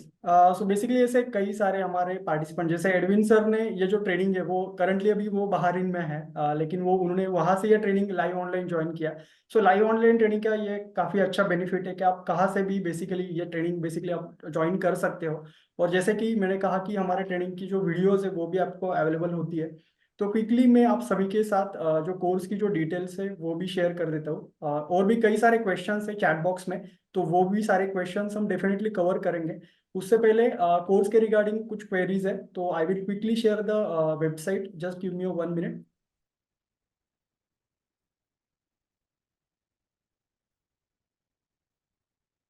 So basically ऐसे कई सारे हमारे पार्टिसिपेंट, जैसे एडविन सर ने ये जो ट्रेनिंग है वो करंटली अभी वो बहरीन में है, लेकिन वो उन्होंने वहां से ये ट्रेनिंग लाइव ऑनलाइन ज्वाइन किया। सो लाइव ऑनलाइन ट्रेनिंग का ये काफ़ी अच्छा बेनिफिट है कि आप कहाँ से भी बेसिकली ये ट्रेनिंग बेसिकली आप ज्वाइन कर सकते हो। और जैसे कि मैंने कहा कि हमारे ट्रेनिंग की जो वीडियोज़ है वो भी आपको अवेलेबल होती है। तो क्विकली मैं आप सभी के साथ जो कोर्स की जो डिटेल्स है वो भी शेयर कर देता हूँ। और भी कई सारे क्वेश्चंस है चैट बॉक्स में, तो वो भी सारे क्वेश्चंस हम डेफिनेटली कवर करेंगे। उससे पहले कोर्स के रिगार्डिंग कुछ क्वेरीज है, तो I will quickly share the website, just give me 1 minute.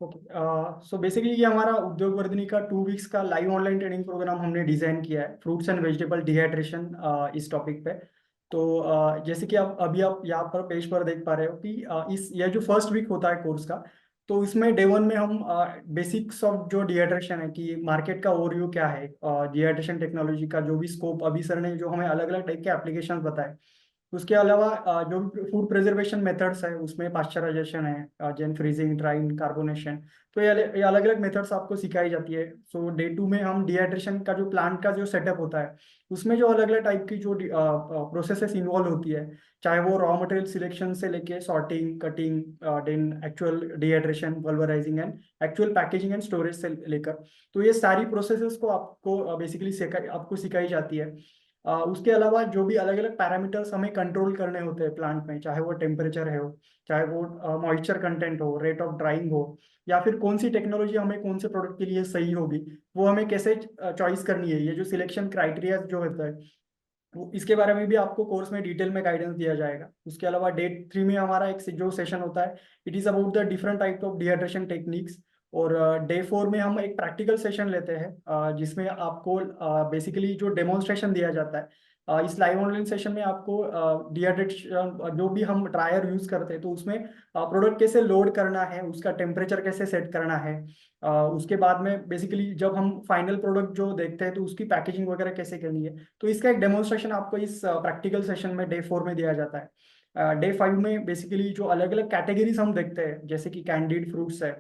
Okay, so basically ये हमारा उद्योग वर्धिनी का 2 वीक्स का लाइव ऑनलाइन ट्रेनिंग प्रोग्राम हमने डिजाइन किया है, फ्रूट्स एंड वेजिटेबल डिहाइड्रेशन, इस टॉपिक पे। तो जैसे कि आप यहाँ पर पेज पर देख पा रहे हो कि इस यह जो फर्स्ट वीक होता है कोर्स का, तो इसमें डे 1 में हम बेसिक्स ऑफ जो डिहाइड्रेशन है कि मार्केट का ओवरव्यू क्या है, डिहाइड्रेशन टेक्नोलॉजी का जो भी स्कोप अभी सर ने जो हमें अलग अलग टाइप के एप्लीकेशन बताए। उसके अलावा जो फूड प्रिजर्वेशन मेथड्स है उसमें पाश्चराइजेशन है, जैन फ्रीजिंग, ड्राइंग, कार्बोनेशन, तो ये अलग अलग मेथड्स आपको सिखाई जाती है। सो डे 2 में हम डिहाइड्रेशन का जो प्लांट का जो सेटअप होता है उसमें जो अलग अलग टाइप की जो प्रोसेसेस इन्वॉल्व होती है, चाहे वो रॉ मटेरियल सिलेक्शन से लेके sorting, cutting, then actual dehydration, pulverising and actual packaging and storage से लेकर, तो ये सारी प्रोसेसेस को आपको बेसिकली आपको सिखाई जाती है। उसके अलावा जो भी अलग अलग पैरामीटर्स हमें कंट्रोल करने होते हैं प्लांट में, चाहे वो टेम्परेचर है हो, चाहे वो मॉइस्चर कंटेंट हो, रेट ऑफ ड्राइंग हो, या फिर कौन सी टेक्नोलॉजी हमें कौन से प्रोडक्ट के लिए सही होगी, वो हमें कैसे चॉइस करनी है, ये जो सिलेक्शन क्राइटेरिया जो होता है वो इसके बारे में भी आपको कोर्स में डिटेल में गाइडेंस दिया जाएगा। उसके अलावा डे 3 में हमारा एक जो सेशन होता है, it is about the different type of dehydration techniques. और डे 4 में हम एक प्रैक्टिकल सेशन लेते हैं, जिसमें आपको बेसिकली जो डेमोन्स्ट्रेशन दिया जाता है। इस लाइव ऑनलाइन सेशन में आपको डिहाइड्रेशन जो भी हम ड्रायर यूज करते हैं तो उसमें प्रोडक्ट कैसे लोड करना है, उसका टेम्परेचर कैसे सेट करना है, उसके बाद में बेसिकली जब हम फाइनल प्रोडक्ट जो देखते हैं तो उसकी पैकेजिंग वगैरह कैसे करनी है, तो इसका एक डेमोन्स्ट्रेशन आपको इस प्रैक्टिकल सेशन में डे 4 में दिया जाता है। डे 5 में बेसिकली जो अलग अलग कैटेगरीज हम देखते हैं, जैसे कि कैंडीड फ्रूट्स है,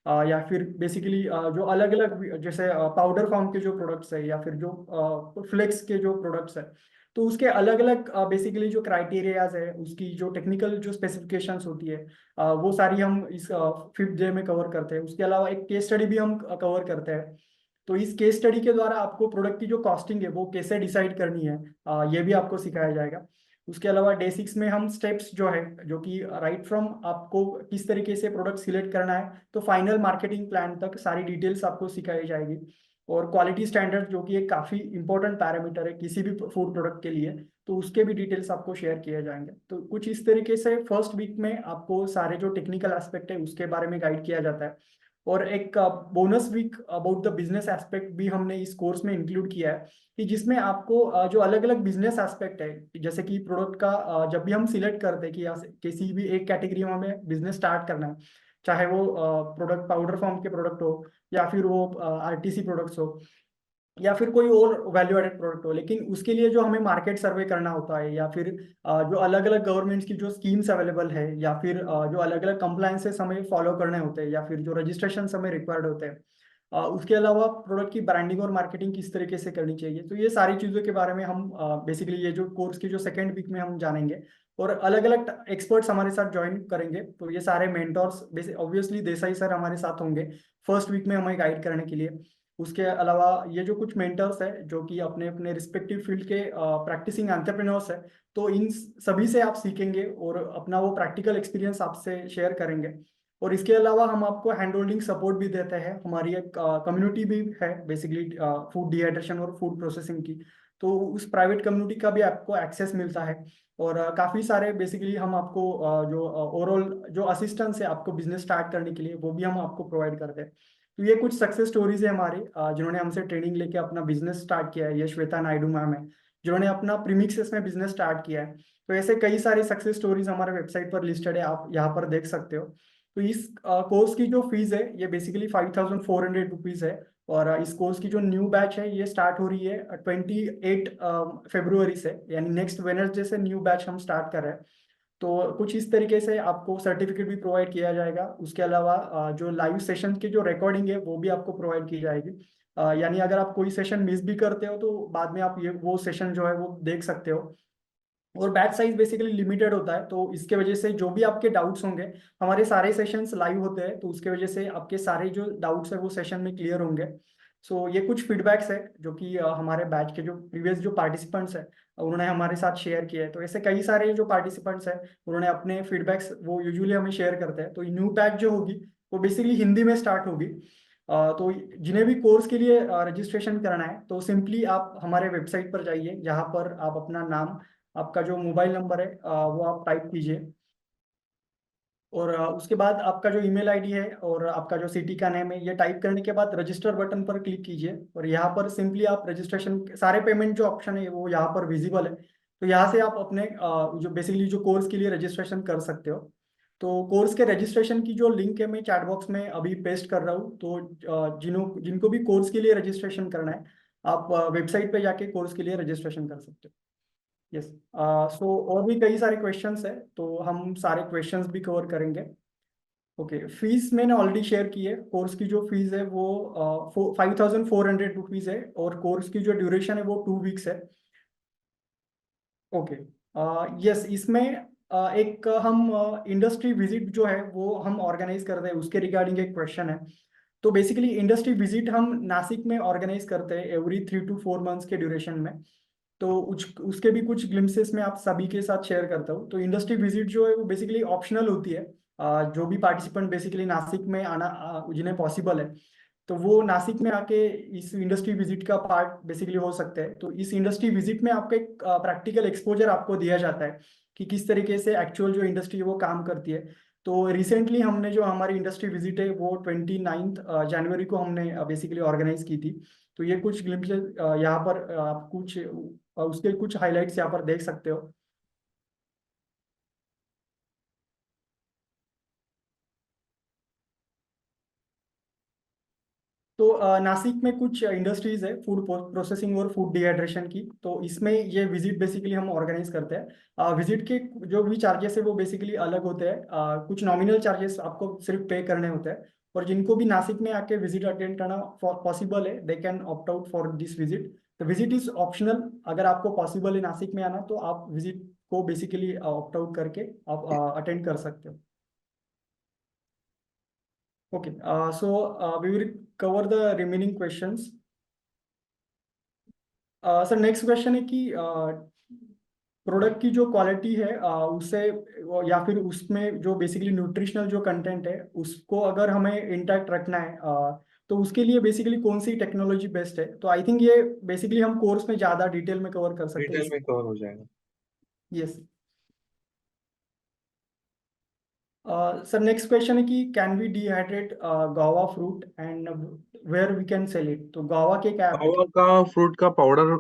या फिर बेसिकली जो अलग अलग जैसे पाउडर फॉर्म के जो प्रोडक्ट्स है, या फिर जो फ्लेक्स के जो प्रोडक्ट्स है, तो उसके अलग अलग बेसिकली जो क्राइटेरियाज है, उसकी जो टेक्निकल जो स्पेसिफिकेशंस होती है, वो सारी हम इस 5th डे में कवर करते हैं। उसके अलावा एक केस स्टडी भी हम कवर करते हैं। तो इस केस स्टडी के द्वारा आपको प्रोडक्ट की जो कॉस्टिंग है वो कैसे डिसाइड करनी है, ये भी आपको सिखाया जाएगा। उसके अलावा डे 6 में हम स्टेप्स जो है, जो कि राइट फ्रॉम आपको किस तरीके से प्रोडक्ट सिलेक्ट करना है तो फाइनल मार्केटिंग प्लान तक सारी डिटेल्स आपको सिखाई जाएगी। और क्वालिटी स्टैंडर्ड जो कि एक काफ़ी इंपॉर्टेंट पैरामीटर है किसी भी फूड प्रोडक्ट के लिए, तो उसके भी डिटेल्स आपको शेयर किए जाएंगे। तो कुछ इस तरीके से फर्स्ट वीक में आपको सारे जो टेक्निकल एस्पेक्ट है उसके बारे में गाइड किया जाता है। और एक bonus week about the business aspect भी हमने इस कोर्स में इंक्लूड किया है, कि जिसमें आपको जो अलग अलग बिजनेस एस्पेक्ट है, जैसे कि प्रोडक्ट का जब भी हम सिलेक्ट करते हैं कि किसी भी एक कैटेगरी में हमें बिजनेस स्टार्ट करना है, चाहे वो प्रोडक्ट पाउडर फॉर्म के प्रोडक्ट हो, या फिर वो आरटीसी प्रोडक्ट्स हो, या फिर कोई और वैल्यू एडेड प्रोडक्ट हो, लेकिन उसके लिए जो हमें मार्केट सर्वे करना होता है, या फिर जो अलग अलग गवर्नमेंट्स की जो स्कीम्स अवेलेबल है, या फिर जो अलग अलग कंप्लायंसेस हमें फॉलो करने होते हैं, या फिर जो रजिस्ट्रेशन हमें रिक्वायर्ड होते हैं, उसके अलावा प्रोडक्ट की ब्रांडिंग और मार्केटिंग किस तरीके से करनी चाहिए, तो ये सारी चीज़ों के बारे में हम बेसिकली ये जो कोर्स की जो सेकेंड वीक में हम जानेंगे। और अलग अलग एक्सपर्ट्स हमारे साथ ज्वाइन करेंगे, तो ये सारे मेंटर्स ऑब्वियसली देसाई सर हमारे साथ होंगे फर्स्ट वीक में हमें गाइड करने के लिए। उसके अलावा ये जो कुछ मेंटर्स है जो कि अपने अपने रिस्पेक्टिव फील्ड के प्रैक्टिसिंग एंटरप्रेन्योर्स है, तो इन सभी से आप सीखेंगे और अपना वो प्रैक्टिकल एक्सपीरियंस आपसे शेयर करेंगे। और इसके अलावा हम आपको हैंड होल्डिंग सपोर्ट भी देते हैं, हमारी एक कम्युनिटी भी है बेसिकली फूड डिहाइड्रेशन और फूड प्रोसेसिंग की, तो उस प्राइवेट कम्युनिटी का भी आपको एक्सेस मिलता है। और काफ़ी सारे बेसिकली हम आपको जो ओवरऑल जो असिस्टेंस है आपको बिजनेस स्टार्ट करने के लिए, वो भी हम आपको प्रोवाइड करते हैं। तो ये कुछ सक्सेस स्टोरीज है हमारी, जिन्होंने हमसे ट्रेनिंग लेके अपना बिजनेस स्टार्ट किया है। ये श्वेता नायडू मैम है जिन्होंने अपना प्रीमिक्सेस में बिजनेस स्टार्ट किया है। तो ऐसे कई सारी सक्सेस स्टोरीज हमारे वेबसाइट पर लिस्टेड है, आप यहाँ पर देख सकते हो। तो इस कोर्स की जो फीस है ये बेसिकली 5400 रुपीज है। और इस कोर्स की जो न्यू बैच है ये स्टार्ट हो रही है 28 फरवरी से, यानी नेक्स्ट वेडनेसडे से न्यू बैच हम स्टार्ट कर रहे हैं। तो कुछ इस तरीके से आपको सर्टिफिकेट भी प्रोवाइड किया जाएगा। उसके अलावा जो लाइव सेशन की जो रिकॉर्डिंग है वो भी आपको प्रोवाइड की जाएगी, यानी अगर आप कोई सेशन मिस भी करते हो तो बाद में आप ये वो सेशन जो है वो देख सकते हो। और बैच साइज बेसिकली लिमिटेड होता है, तो इसके वजह से जो भी आपके डाउट्स होंगे, हमारे सारे सेशंस लाइव होते हैं तो उसके वजह से आपके सारे जो डाउट्स है वो सेशन में क्लियर होंगे। सो ये कुछ फीडबैक्स है जो कि हमारे बैच के जो प्रीवियस जो पार्टिसिपेंट्स है उन्होंने हमारे साथ शेयर किए हैं। तो ऐसे कई सारे जो पार्टिसिपेंट्स हैं उन्होंने अपने फीडबैक्स वो यूजुअली हमें शेयर करते हैं। तो न्यू बैच जो होगी वो बेसिकली हिंदी में स्टार्ट होगी। तो जिन्हें भी कोर्स के लिए रजिस्ट्रेशन करना है तो सिंपली आप हमारे वेबसाइट पर जाइए, जहाँ पर आप अपना नाम, आपका जो मोबाइल नंबर है वो आप टाइप कीजिए, और उसके बाद आपका जो ईमेल आईडी है और आपका जो सिटी का नेम है, ये टाइप करने के बाद रजिस्टर बटन पर क्लिक कीजिए, और यहाँ पर सिंपली आप रजिस्ट्रेशन सारे पेमेंट जो ऑप्शन है वो यहाँ पर विजिबल है। तो यहाँ से आप अपने जो बेसिकली जो कोर्स के लिए रजिस्ट्रेशन कर सकते हो। तो कोर्स के रजिस्ट्रेशन की जो लिंक है मैं चैट बॉक्स में अभी पेस्ट कर रहा हूँ। तो जिनको भी कोर्स के लिए रजिस्ट्रेशन करना है, आप वेबसाइट पे जाके कोर्स के लिए रजिस्ट्रेशन कर सकते हो। यस। सो और भी कई सारे क्वेश्चंस है, तो हम सारे क्वेश्चंस भी कवर करेंगे। ओके, फीस मैंने ऑलरेडी शेयर की है। कोर्स की जो फीस है वो 5400 रुपीज है, और कोर्स की जो ड्यूरेशन है वो 2 वीक्स है। ओके। यस, इसमें एक हम इंडस्ट्री विजिट जो है वो हम ऑर्गेनाइज करते हैं, उसके रिगार्डिंग एक क्वेश्चन है। तो बेसिकली इंडस्ट्री विजिट हम नासिक में ऑर्गेनाइज करते हैं एवरी 3 to 4 मंथ्स के ड्यूरेशन में। तो उसके भी कुछ ग्लिम्सेस में आप सभी के साथ शेयर करता हूँ। तो इंडस्ट्री विजिट जो है वो बेसिकली ऑप्शनल होती है। जो भी पार्टिसिपेंट बेसिकली नासिक में आना जिन्हें पॉसिबल है, तो वो नासिक में आके इस इंडस्ट्री विजिट का पार्ट बेसिकली हो सकते हैं। तो इस इंडस्ट्री विजिट में आपका एक प्रैक्टिकल एक्सपोजर आपको दिया जाता है कि किस तरीके से एक्चुअल जो इंडस्ट्री है वो काम करती है। तो रिसेंटली हमने जो हमारी इंडस्ट्री विजिट है वो 29 जनवरी को हमने बेसिकली ऑर्गेनाइज की थी। तो ये कुछ ग्लिम्पसेस यहाँ पर आप कुछ उसके कुछ हाइलाइट्स यहाँ पर देख सकते हो। तो नासिक में कुछ इंडस्ट्रीज है फूड प्रोसेसिंग और फूड डिहाइड्रेशन की। तो इसमें ये विजिट बेसिकली हम ऑर्गेनाइज करते हैं। विजिट के जो भी चार्जेस है वो बेसिकली अलग होते हैं। कुछ नॉमिनल चार्जेस आपको सिर्फ पे करने होते हैं, और जिनको भी नासिक में आके विजिट अटेंड करना पॉसिबल है, they can opt out for this visit. तो विजिट इज ऑप्शनल। अगर आपको पॉसिबल है नासिक में आना, तो आप विजिट को बेसिकली ऑप्ट आउट करके आप अटेंड कर सकते हो। Okay, so we will cover the remaining questions. Sir next question है कि प्रोडक्ट की जो क्वालिटी है उससे या फिर उसमें जो बेसिकली न्यूट्रिशनल जो कंटेंट है उसको अगर हमें इंटैक्ट रखना है, तो उसके लिए बेसिकली कौन सी टेक्नोलॉजी बेस्ट है। तो आई थिंक ये बेसिकली हम कोर्स में ज़्यादा डिटेल में कवर कर सकते हैं डिटेल इस। में कवर हो जाएगा। यस। सर नेक्स्ट क्वेश्चन है कि can we dehydrate guava fruit and where we can sell it. तो गावा के क्या गावा एप्लीकेशन। का फ्रूट का powder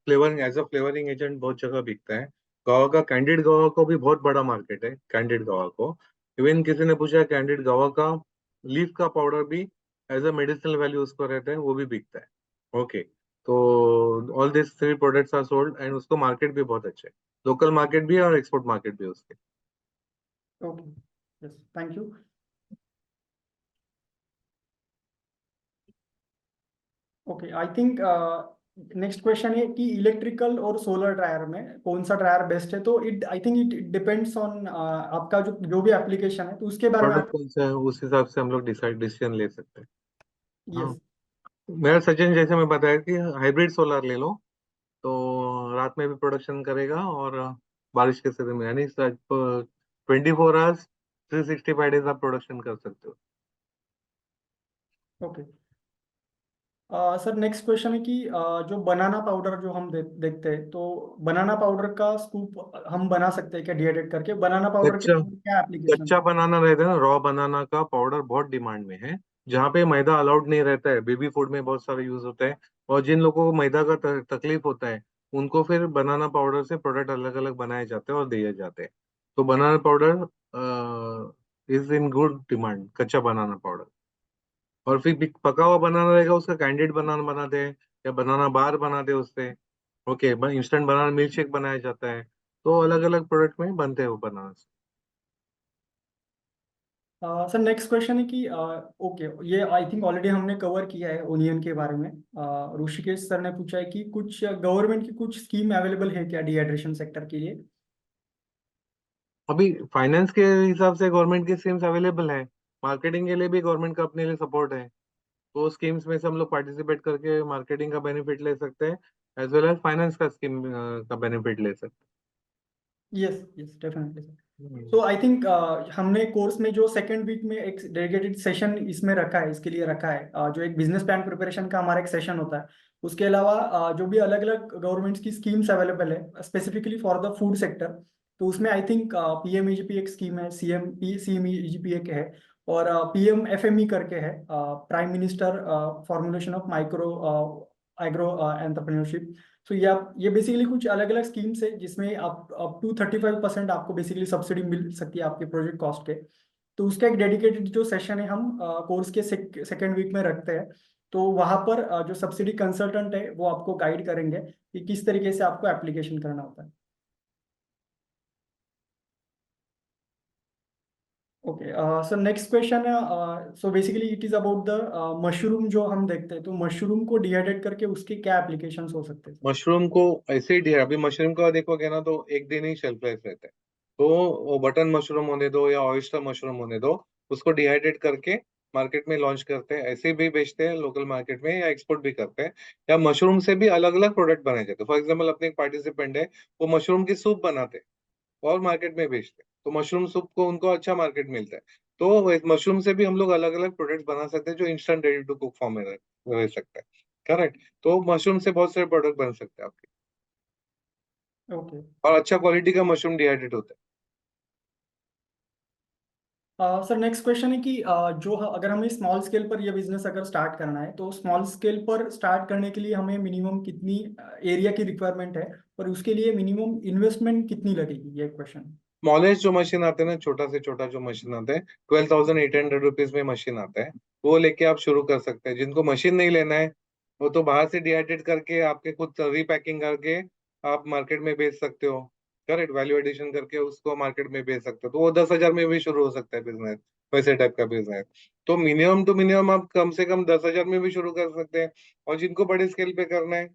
flavouring as a flavouring agent बहुत जगह बिकता है। गावा का कैंडिड गावा को भी बहुत बड़ा मार्केट है। कैंडिड गावा को इवन किसी ने पूछा कैंडिड गावा का लीफ का पाउडर भी एज अ मेडिसिनल वैल्यू उसको रहता है, वो भी बिकता है। ओके, तो all this 3 products are sold and उसको मार्केट भी बहुत अच्छे है। लोकल मार्केट भी है और एक्सपोर्ट मार्केट भी है उसके। Okay, yes, thank you. Okay, I think next question है कि इलेक्ट्रिकल और सोलर ड्रायर में कौन सा ड्रायर बेस्ट है। तो it I think it depends on आपका जो जो भी एप्लीकेशन है, तो उसके बारे में प्रोडक्ट आप। कौन सा है उस हिसाब से हम लोग डिसीजन ले सकते हैं। हाँ, यस। मेरा सजेशन जैसे मैं बताया कि हाइब्रिड सोलर ले लो, तो रात में भी प्रोडक्शन करेगा और बारिश के सीजन में यानी 24 आवर्स 365 डेज आप प्रोडक्शन कर सकते हो। ओके। सर नेक्स्ट क्वेश्चन है कि जो बनाना पाउडर जो हम देखते हैं, तो बनाना पाउडर का स्कूप हम बना सकते हैं क्या डिहाइड्रेट करके। बनाना पाउडर के कच्चा क्या एप्लीकेशन। कच्चा बनाना रहता है ना, रॉ बनाना का पाउडर बहुत डिमांड में है। जहाँ पे मैदा अलाउड नहीं रहता है, बेबी फूड में बहुत सारा यूज होता है, और जिन लोगों को मैदा का तकलीफ होता है उनको फिर बनाना पाउडर से प्रोडक्ट अलग अलग बनाए जाते हैं और दिए जाते हैं। तो banana powder is in good demand, कच्चा बनाना पाउडर। और फिर पका हुआ बनाना रहेगा उसका कैंडिड बनाना बनाते हैं, या बनाना बार बनाते हैं उससे। Okay, instant banana milk shake बनाया जाता है। तो अलग अलग प्रोडक्ट में बनते हैं वो बनाना से। सर नेक्स्ट क्वेश्चन है कि ओके, ये आई थिंक ऑलरेडी हमने कवर किया है ओनियन के बारे में। ऋषिकेश सर ने पूछा है कि कुछ गवर्नमेंट की कुछ स्कीम अवेलेबल है क्या डिहाइड्रेशन सेक्टर के लिए। अभी फाइनेंस के हिसाब से गवर्नमेंट की स्कीम्स अवेलेबल है। मार्केटिंग के लिए भी गवर्नमेंट का अपने लिए सपोर्ट है। तो स्कीम्स में से हम लोग पार्टिसिपेट करके मार्केटिंग का बेनिफिट ले सकते हैं, एज वेल एज फाइनेंस का स्कीम का बेनिफिट ले सकते यस, यस, डेफिनेटली सर। तो आई थिंक हमने कोर्स में जो सेकंड वीक में एक डेडिकेटेड सेशन इसमें रखा है, इसके लिए रखा है, जो एक बिजनेस प्लान प्रिपरेशन का हमारा एक सेशन होता है। उसके अलावा जो भी अलग अलग गवर्नमेंट की स्कीम्स अवेलेबल है specifically for the food sector, तो उसमें आई थिंक पीएमईजीपी एक स्कीम है, सीएमईजीपी एक है, और पीएमएफएमई करके है, prime minister formulation of micro agro entrepreneurship. तो ये बेसिकली कुछ अलग अलग स्कीम्स है जिसमें आप अप टू 35% आपको बेसिकली सब्सिडी मिल सकती है आपके प्रोजेक्ट कॉस्ट के। तो उसका एक डेडिकेटेड जो सेशन है हम कोर्स के सेकेंड वीक में रखते हैं। तो वहाँ पर जो सब्सिडी कंसल्टेंट है वो आपको गाइड करेंगे कि किस तरीके से आपको एप्लीकेशन करना होता है। ओके, सो नेक्स्ट क्वेश्चन है, so basically it is about the mushroom जो हम देखते हैं, तो मशरूम को डिहाइड्रेट करके उसके क्या एप्लीकेशंस हो सकते हैं? मशरूम को ऐसे ही अभी मशरूम का देखोगे ना तो एक दिन ही शेल्फ लाइफ रहता है। तो वो बटन मशरूम होने दो या ऑयस्टर मशरूम होने दो, उसको डिहाइड्रेट करके मार्केट में लॉन्च करते हैं, ऐसे भी बेचते हैं लोकल मार्केट में या एक्सपोर्ट भी करते हैं। या मशरूम से भी अलग अलग प्रोडक्ट बनाए जाते हैं। फॉर एग्जाम्पल अपने एक पार्टिसिपेंट है, वो मशरूम की सूप बनाते हैं और मार्केट में बेचते हैं, तो मशरूम सूप को उनको अच्छा मार्केट मिलता है। तो इस मशरूम से भी हम लोग अलग अलग प्रोडक्ट बना सकते हैं जो instant ready to cook form में रह सकता है। करेक्ट। तो मशरूम से बहुत सारे प्रोडक्ट बन सकते हैं आपके, ओके, और अच्छा क्वालिटी का मशरूम डिहाइड्रेट होता है। सर नेक्स्ट क्वेश्चन है कि अगर हमें स्मॉल स्केल पर ये बिजनेस अगर स्टार्ट करना है, तो स्मॉल स्केल पर स्टार्ट करने के लिए हमें मिनिमम कितनी एरिया की रिक्वायरमेंट है, और उसके लिए मिनिमम इन्वेस्टमेंट कितनी लगेगी, ये क्वेश्चन। स्मॉलेस्ट जो मशीन आते हैं ना, छोटा से छोटा जो मशीन आते हैं, 12,800 रुपीज में मशीन आता है, वो लेके आप शुरू कर सकते हैं। जिनको मशीन नहीं लेना है वो तो बाहर से डिहाइड्रेट करके आपके खुद रीपैकिंग करके आप मार्केट में बेच सकते हो। करेक्ट, वैल्यू एडिशन करके उसको मार्केट में बेच सकते हो, तो वो 10,000 में भी शुरू हो सकता है बिजनेस, वैसे टाइप का बिजनेस। तो मिनिमम टू मिनिमम आप कम से कम 10,000 में भी शुरू कर सकते हैं। और जिनको बड़े स्केल पे करना है,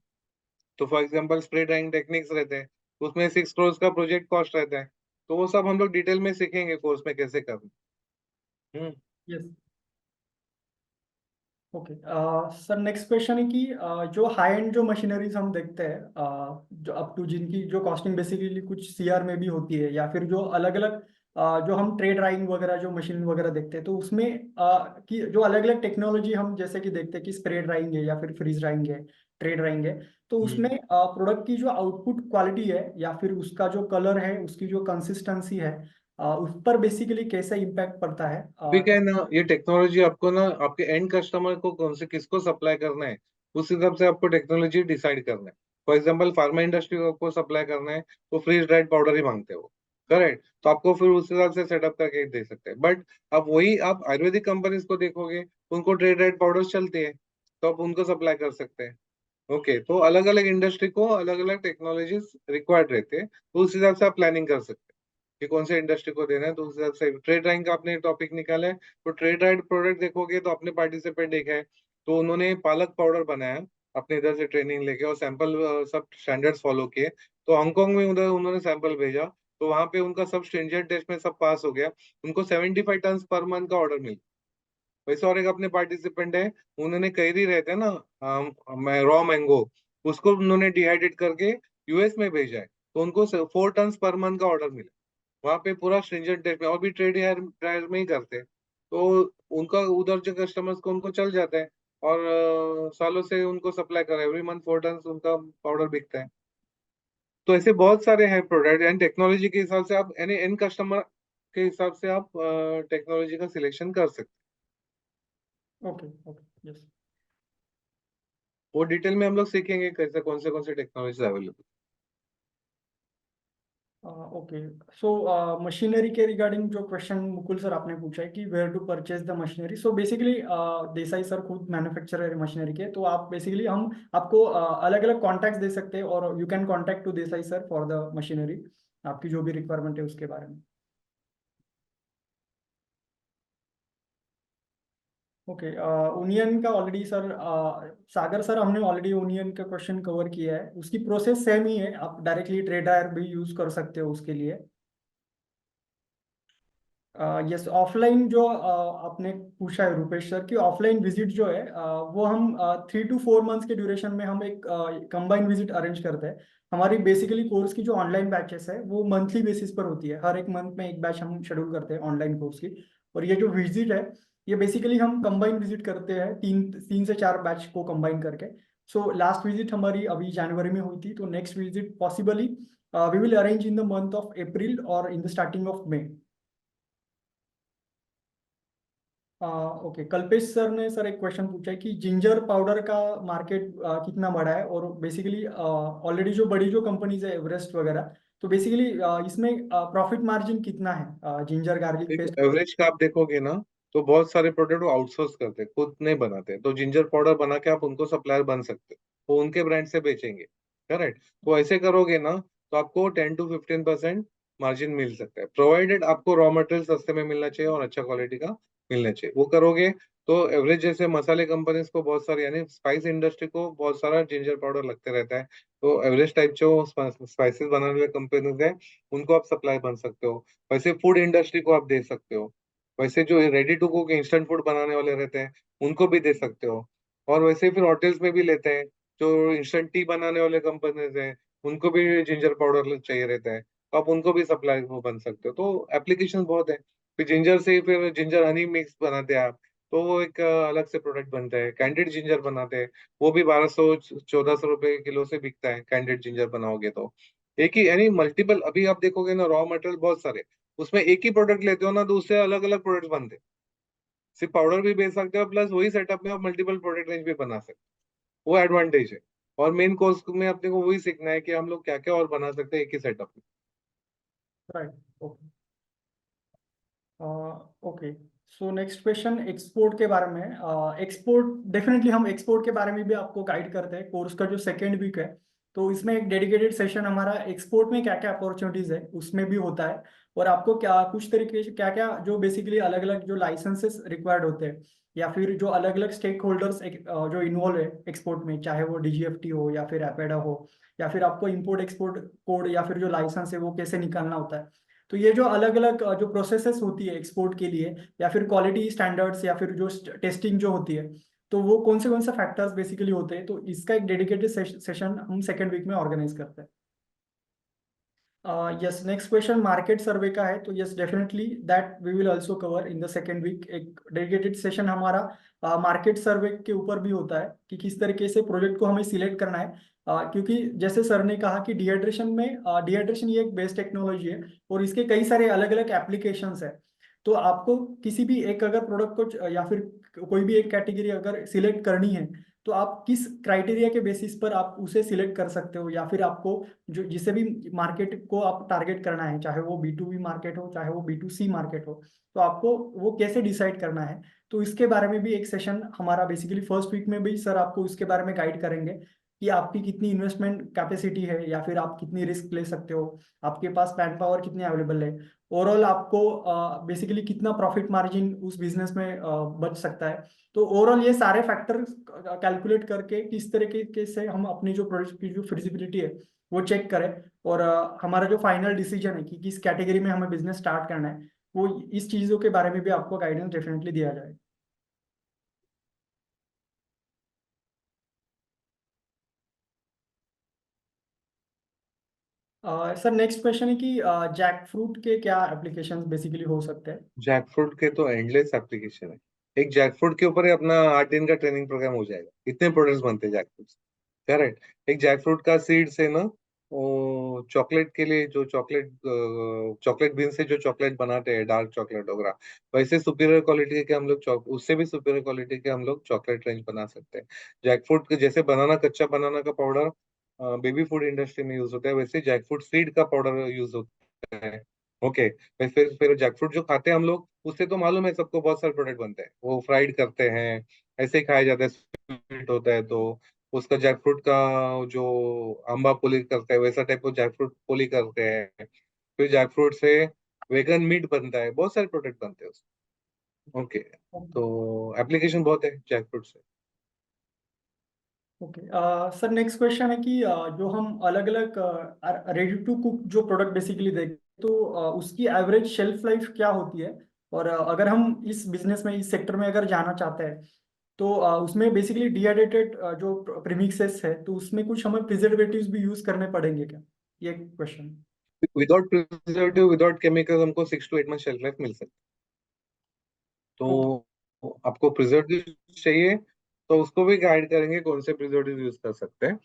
तो for example spray drawing techniques रहते हैं, उसमें 6 crores का प्रोजेक्ट कॉस्ट रहता है। तो वो सब हम लोग डिटेल में सीखेंगे कोर्स में कैसे करना। Hmm. Yes. Okay, sir next question है कि जो हाई एंड जो मशीनरीज हम देखते हैं, जो अप टू जिनकी जो कॉस्टिंग बेसिकली कुछ सीआर में भी होती है, या फिर जो अलग अलग जो हम ट्रे ड्राइंग वगैरह जो मशीन वगैरह देखते हैं, तो उसमें कि जो अलग अलग टेक्नोलॉजी हम जैसे कि देखते हैं कि स्प्रे ड्राइंग है या फिर फ्रीज ड्राइंग है, ट्रे ड्राइंग है, तो उसमें प्रोडक्ट की जो आउटपुट क्वालिटी है या फिर उसका जो कलर है, उसकी जो कंसिस्टेंसी है, उस पर बेसिकली कैसा इम्पैक्ट पड़ता है? अभी क्या है ना, ये टेक्नोलॉजी आपको ना आपके एंड कस्टमर को कौन से किसको सप्लाई करना है, उस हिसाब से आपको टेक्नोलॉजी डिसाइड करना है। फॉर एग्जांपल फार्मा इंडस्ट्री को आपको सप्लाई करना है, तो फ्रीज ड्राइड पाउडर ही मांगते हो। करेक्ट, तो आपको फिर उस हिसाब से सेटअप करके दे सकते हैं। बट अब वही आप आयुर्वेदिक कंपनीज को देखोगे, उनको ट्रे ड्राइड पाउडर चलते हैं, तो आप उनको सप्लाई कर सकते हैं। ओके, तो अलग अलग इंडस्ट्री को अलग अलग टेक्नोलॉजीज रिक्वायर्ड रहते हैं, तो उस हिसाब से आप प्लानिंग कर सकते हैं कि कौन से इंडस्ट्री को देना है। तो उस हिसाब से ट्रेड ड्राइंग का आपने टॉपिक निकाला है, तो ट्रेड ड्राइड प्रोडक्ट देखोगे तो अपने पार्टिसिपेंट देखा है, तो उन्होंने पालक पाउडर बनाया अपने इधर से ट्रेनिंग लेके, और सैंपल सब स्टैंडर्ड्स फॉलो किए। तो हांगकांग में उधर उन्होंने सैंपल भेजा, तो वहां पे उनका सब स्ट्रिंजेंट टेस्ट में सब पास हो गया। उनको 75 टन पर मंथ का ऑर्डर मिला। वैसे और एक अपने पार्टिसिपेंट है, उन्होंने कैरी रहते हैं ना, रॉ मैंगो, उसको उन्होंने डिहाइड्रेट करके यूएस में भेजा है, तो उनको 4 टन पर मंथ का ऑर्डर मिला। वहां पे पूरा स्ट्रिंजेंट टेस्ट में, और भी ट्रेड हेयर ड्रायर में ही करते हैं। तो उनका उधर जो कस्टमर्स को उनको चल जाता है, और सालों से उनको सप्लाई कर एवरी मंथ 4 टन उनका पाउडर बिकता है। तो ऐसे बहुत सारे हैं प्रोडक्ट, एंड टेक्नोलॉजी के हिसाब से आप यानी एंड कस्टमर के हिसाब से आप टेक्नोलॉजी का सिलेक्शन कर सकते ओके, ओके, यस। हैं। वो डिटेल में हम लोग सीखेंगे कैसे कौन से technology available. Okay, so machinery के रिगार्डिंग जो क्वेश्चन मुकुल सर आपने पूछा है कि where to purchase the machinery, so basically Desai sir खुद मैन्युफैक्चरर है मशीनरी के, तो आप बेसिकली हम आपको अलग अलग कॉन्टैक्ट्स दे सकते हैं, और you can contact to Desai sir for the machinery, आपकी जो भी रिक्वायरमेंट है उसके बारे में। ओके, ओनियन का ऑलरेडी सर सागर सर हमने ऑलरेडी ओनियन का क्वेश्चन कवर किया है, उसकी प्रोसेस सेम ही है, आप डायरेक्टली ट्रे ड्रायर भी यूज कर सकते हो उसके लिए। यस, ऑफलाइन जो आपने पूछा है रुपेश सर, कि ऑफलाइन विजिट जो है वो हम 3 to 4 मंथ्स के ड्यूरेशन में हम एक कंबाइन विजिट अरेंज करते हैं। हमारी बेसिकली कोर्स की जो ऑनलाइन बैचेस है वो मंथली बेसिस पर होती है, हर एक मंथ में एक बैच हम शेड्यूल करते हैं ऑनलाइन कोर्स की। और ये जो विजिट है ये बेसिकली हम कंबाइन विजिट करते हैं, 3 से 4 बैच को कंबाइन करके। सो लास्ट विजिट हमारी अभी जनवरी में हुई थी, तो next visit possibly we will arrange in the month of April और in the starting of May. Okay, Kalpesh sir ने सर एक क्वेश्चन पूछा है कि जिंजर पाउडर का मार्केट कितना बड़ा है, और बेसिकली ऑलरेडी जो बड़ी जो कंपनीज है एवरेस्ट वगैरह, तो बेसिकली इसमें प्रॉफिट मार्जिन कितना है जिंजर गार्लिक पेस्ट। देखो एवरेज का आप देखोगे ना, तो बहुत सारे प्रोडक्ट वो आउटसोर्स करते हैं, खुद नहीं बनाते। तो जिंजर पाउडर बना के आप उनको सप्लायर बन सकते हो, वो उनके ब्रांड से बेचेंगे। करेक्ट। तो ऐसे करोगे ना, तो आपको 10 to 15% मार्जिन मिल सकता है, प्रोवाइडेड आपको रॉ मटेरियल सस्ते में मिलना चाहिए और अच्छा क्वालिटी का मिलना चाहिए। वो करोगे तो एवरेज जैसे मसाले कंपनीज को बहुत सारे, यानी स्पाइस इंडस्ट्री को बहुत सारा जिंजर पाउडर लगते रहता है। तो एवरेज टाइप जो स्पाइसेस बनाने वाले कंपनीज है, उनको आप सप्लाई बन सकते हो। वैसे फूड इंडस्ट्री को आप दे सकते हो। वैसे जो ready to cook instant food बनाने वाले रहते हैं, उनको भी दे सकते हो। और वैसे फिर होटल्स में भी लेते हैं, जो इंस्टेंट टी बनाने वाले कंपनीज हैं, उनको भी जिंजर पाउडर चाहिए रहता है, तो आप उनको भी सप्लाई वो बन सकते हो। तो एप्लीकेशन बहुत है। फिर जिंजर से फिर जिंजर हनी मिक्स बनाते हैं आप, तो वो एक अलग से प्रोडक्ट बनता है। कैंडिड जिंजर बनाते हैं, वो भी 1200 1400 रुपए किलो से बिकता है। कैंडिड जिंजर बनाओगे तो एक ही, यानी मल्टीपल, अभी आप देखोगे ना रॉ मटेरियल बहुत सारे, उसमें एक ही प्रोडक्ट लेते हो ना, तो उससे अलग अलग प्रोडक्ट बनते हैं। सिर्फ पाउडर भी बेच सकते हो, प्लस वही सेटअप में आप मल्टीपल प्रोडक्ट रेंज भी बना सकते हो। वो एडवांटेज है। और मेन कोर्स में अपने को वही सीखना है कि हम लोग क्या क्या और बना सकते हैं एक ही सेटअप में। Right, okay. Okay, so next question export के बारे में। एक्सपोर्ट डेफिनेटली हम एक्सपोर्ट के बारे में भी आपको गाइड करते हैं कोर्स का जो सेकेंड वीक है, तो इसमें एक डेडिकेटेड सेशन हमारा एक्सपोर्ट में क्या क्या अपॉर्चुनिटीज है उसमें भी होता है। और आपको क्या कुछ तरीके से क्या क्या जो बेसिकली अलग अलग जो लाइसेंसेस रिक्वायर्ड होते हैं, या फिर जो अलग अलग स्टेक होल्डर्स जो इन्वॉल्व है एक्सपोर्ट में, चाहे वो डीजीएफटी हो या फिर एपेडा हो, या फिर आपको इम्पोर्ट एक्सपोर्ट कोड या फिर जो लाइसेंस है वो कैसे निकालना होता है। तो ये जो अलग अलग जो प्रोसेसेस होती है एक्सपोर्ट के लिए, या फिर क्वालिटी स्टैंडर्ड्स, या फिर जो टेस्टिंग जो होती है, तो वो कौन से फैक्टर्स बेसिकली होते हैं, तो इसका एक डेडिकेटेड सेशन हम सेकेंड वीक में ऑर्गेनाइज करते हैं। Yes, next question market survey का है, तो yes definitely that we will also cover in the second week. एक डेडिकेटेड सेशन हमारा मार्केट सर्वे के ऊपर भी होता है कि किस तरीके से प्रोजेक्ट को हमें सिलेक्ट करना है। क्योंकि जैसे सर ने कहा कि डिहाइड्रेशन ये एक बेस्ट टेक्नोलॉजी है, और इसके कई सारे अलग अलग एप्लीकेशंस है। तो आपको किसी भी एक अगर प्रोडक्ट को या फिर कोई भी एक कैटेगरी अगर सिलेक्ट करनी है, तो आप किस क्राइटेरिया के बेसिस पर आप उसे सिलेक्ट कर सकते हो, या फिर आपको जो जिसे भी मार्केट को आप टारगेट करना है, चाहे वो B2B मार्केट हो चाहे वो B2C मार्केट हो, तो आपको वो कैसे डिसाइड करना है। तो इसके बारे में भी एक सेशन हमारा बेसिकली फर्स्ट वीक में भी सर आपको इसके बारे में गाइड करेंगे कि आपकी कितनी इन्वेस्टमेंट कैपेसिटी है, या फिर आप कितनी रिस्क ले सकते हो, आपके पास मैन पावर कितनी अवेलेबल है, ओवरऑल आपको बेसिकली कितना प्रॉफिट मार्जिन उस बिजनेस में बच सकता है। तो ओवरऑल ये सारे फैक्टर कैलकुलेट करके किस तरीके से हम अपनी जो प्रोडक्ट की जो फिजिबिलिटी है वो चेक करें, और हमारा जो फाइनल डिसीजन है कि किस कैटेगरी में हमें बिजनेस स्टार्ट करना है, वो इस चीज़ों के बारे में भी आपको गाइडेंस डेफिनेटली दिया जाए। सर नेक्स्ट क्वेश्चन है कि जैक फ्रूट के क्या एप्लीकेशंस बेसिकली हो सकते हैं। जैकफ्रूट के तो एंडलेस एप्लीकेशन है। एक जैकफ्रूट के ऊपर ही अपना 8 दिन का ट्रेनिंग प्रोग्राम हो जाएगा, इतने प्रोडक्ट्स बनते हैं जैकफ्रूट से। करेक्ट। एक जैकफ्रूट का सीड से ना, वो चॉकलेट के लिए जो चॉकलेट बीन से जो चॉकलेट बनाते हैं, डार्क चॉकलेट वगैरह, वैसे सुपीरियर क्वालिटी के हम लोग उससे भी सुपीरियर क्वालिटी के हम लोग चॉकलेट रेंज बना सकते हैं। जैकफ्रूट के जैसे बनाना, कच्चा बनाना का पाउडर बेबी फूड इंडस्ट्री में यूज होता है, वैसे जैकफ्रूट सीड का पाउडर यूज होता है। ओके। फिर जैकफ्रूट जो खाते हैं हम लोग, उससे तो मालूम है सबको, बहुत सारे प्रोडक्ट बनते हैं, वो फ्राइड करते हैं, ऐसे ही खाया जाता है, स्वीट होता है। तो उसका जैकफ्रूट का जो अम्बा पोली करते हैं, वैसा टाइप को जैकफ्रूट पोली करते हैं। फिर जैकफ्रूट से वेगन मीट बनता है, बहुत सारे प्रोडक्ट बनते हैं उससे। ओके। तो एप्लीकेशन बहुत है जैकफ्रूट से। ओके, सर नेक्स्ट क्वेश्चन है कि जो हम अलग अलग रेडी टू कुक जो प्रोडक्ट बेसिकली देखते तो उसकी एवरेज शेल्फ लाइफ क्या होती है, और अगर हम इस बिजनेस में, इस सेक्टर में अगर जाना चाहते हैं, तो उसमें बेसिकली डिहाइड्रेटेड जो प्रीमिक्सेस है, तो उसमें कुछ हमें प्रिजर्वेटिव्स भी यूज करने पड़ेंगे क्या? ये question. Without preservative, without chemical हमको 6 to 8 मंथ शेल्फ लाइफ मिल सकती है। ओके। तो आपको प्रिजर्वेटिव चाहिए तो उसको भी गाइड करेंगे कौन से प्रिजर्वेटिव यूज कर सकते हैं।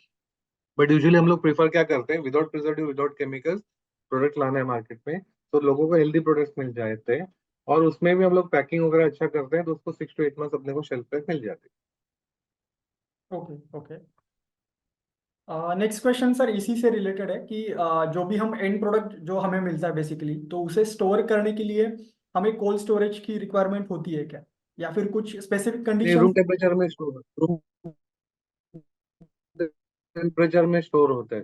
बट यूजुअली हम लोग प्रीफर क्या करते हैं, without preservative, without chemicals product लाना है मार्केट में, तो लोगों को हेल्दी प्रोडक्ट्स मिल जाते हैं। और उसमें भी हम लोग पैकिंग वगैरह अच्छा करते हैं, तो उसको 6 to 8 मंथ अपने को शेल्फ लाइफ मिल जाती okay. Okay. Next question sir इसी से रिलेटेड है कि जो भी हम एंड प्रोडक्ट जो हमें मिलता है बेसिकली, तो उसे स्टोर करने के लिए हमें कोल्ड स्टोरेज की रिक्वायरमेंट होती है क्या, या फिर कुछ स्पेसिफिक है। ये रूम कंडीशंस? टेम्परेचर में स्टोर, रूम टेम्परेचर में स्टोर होता है।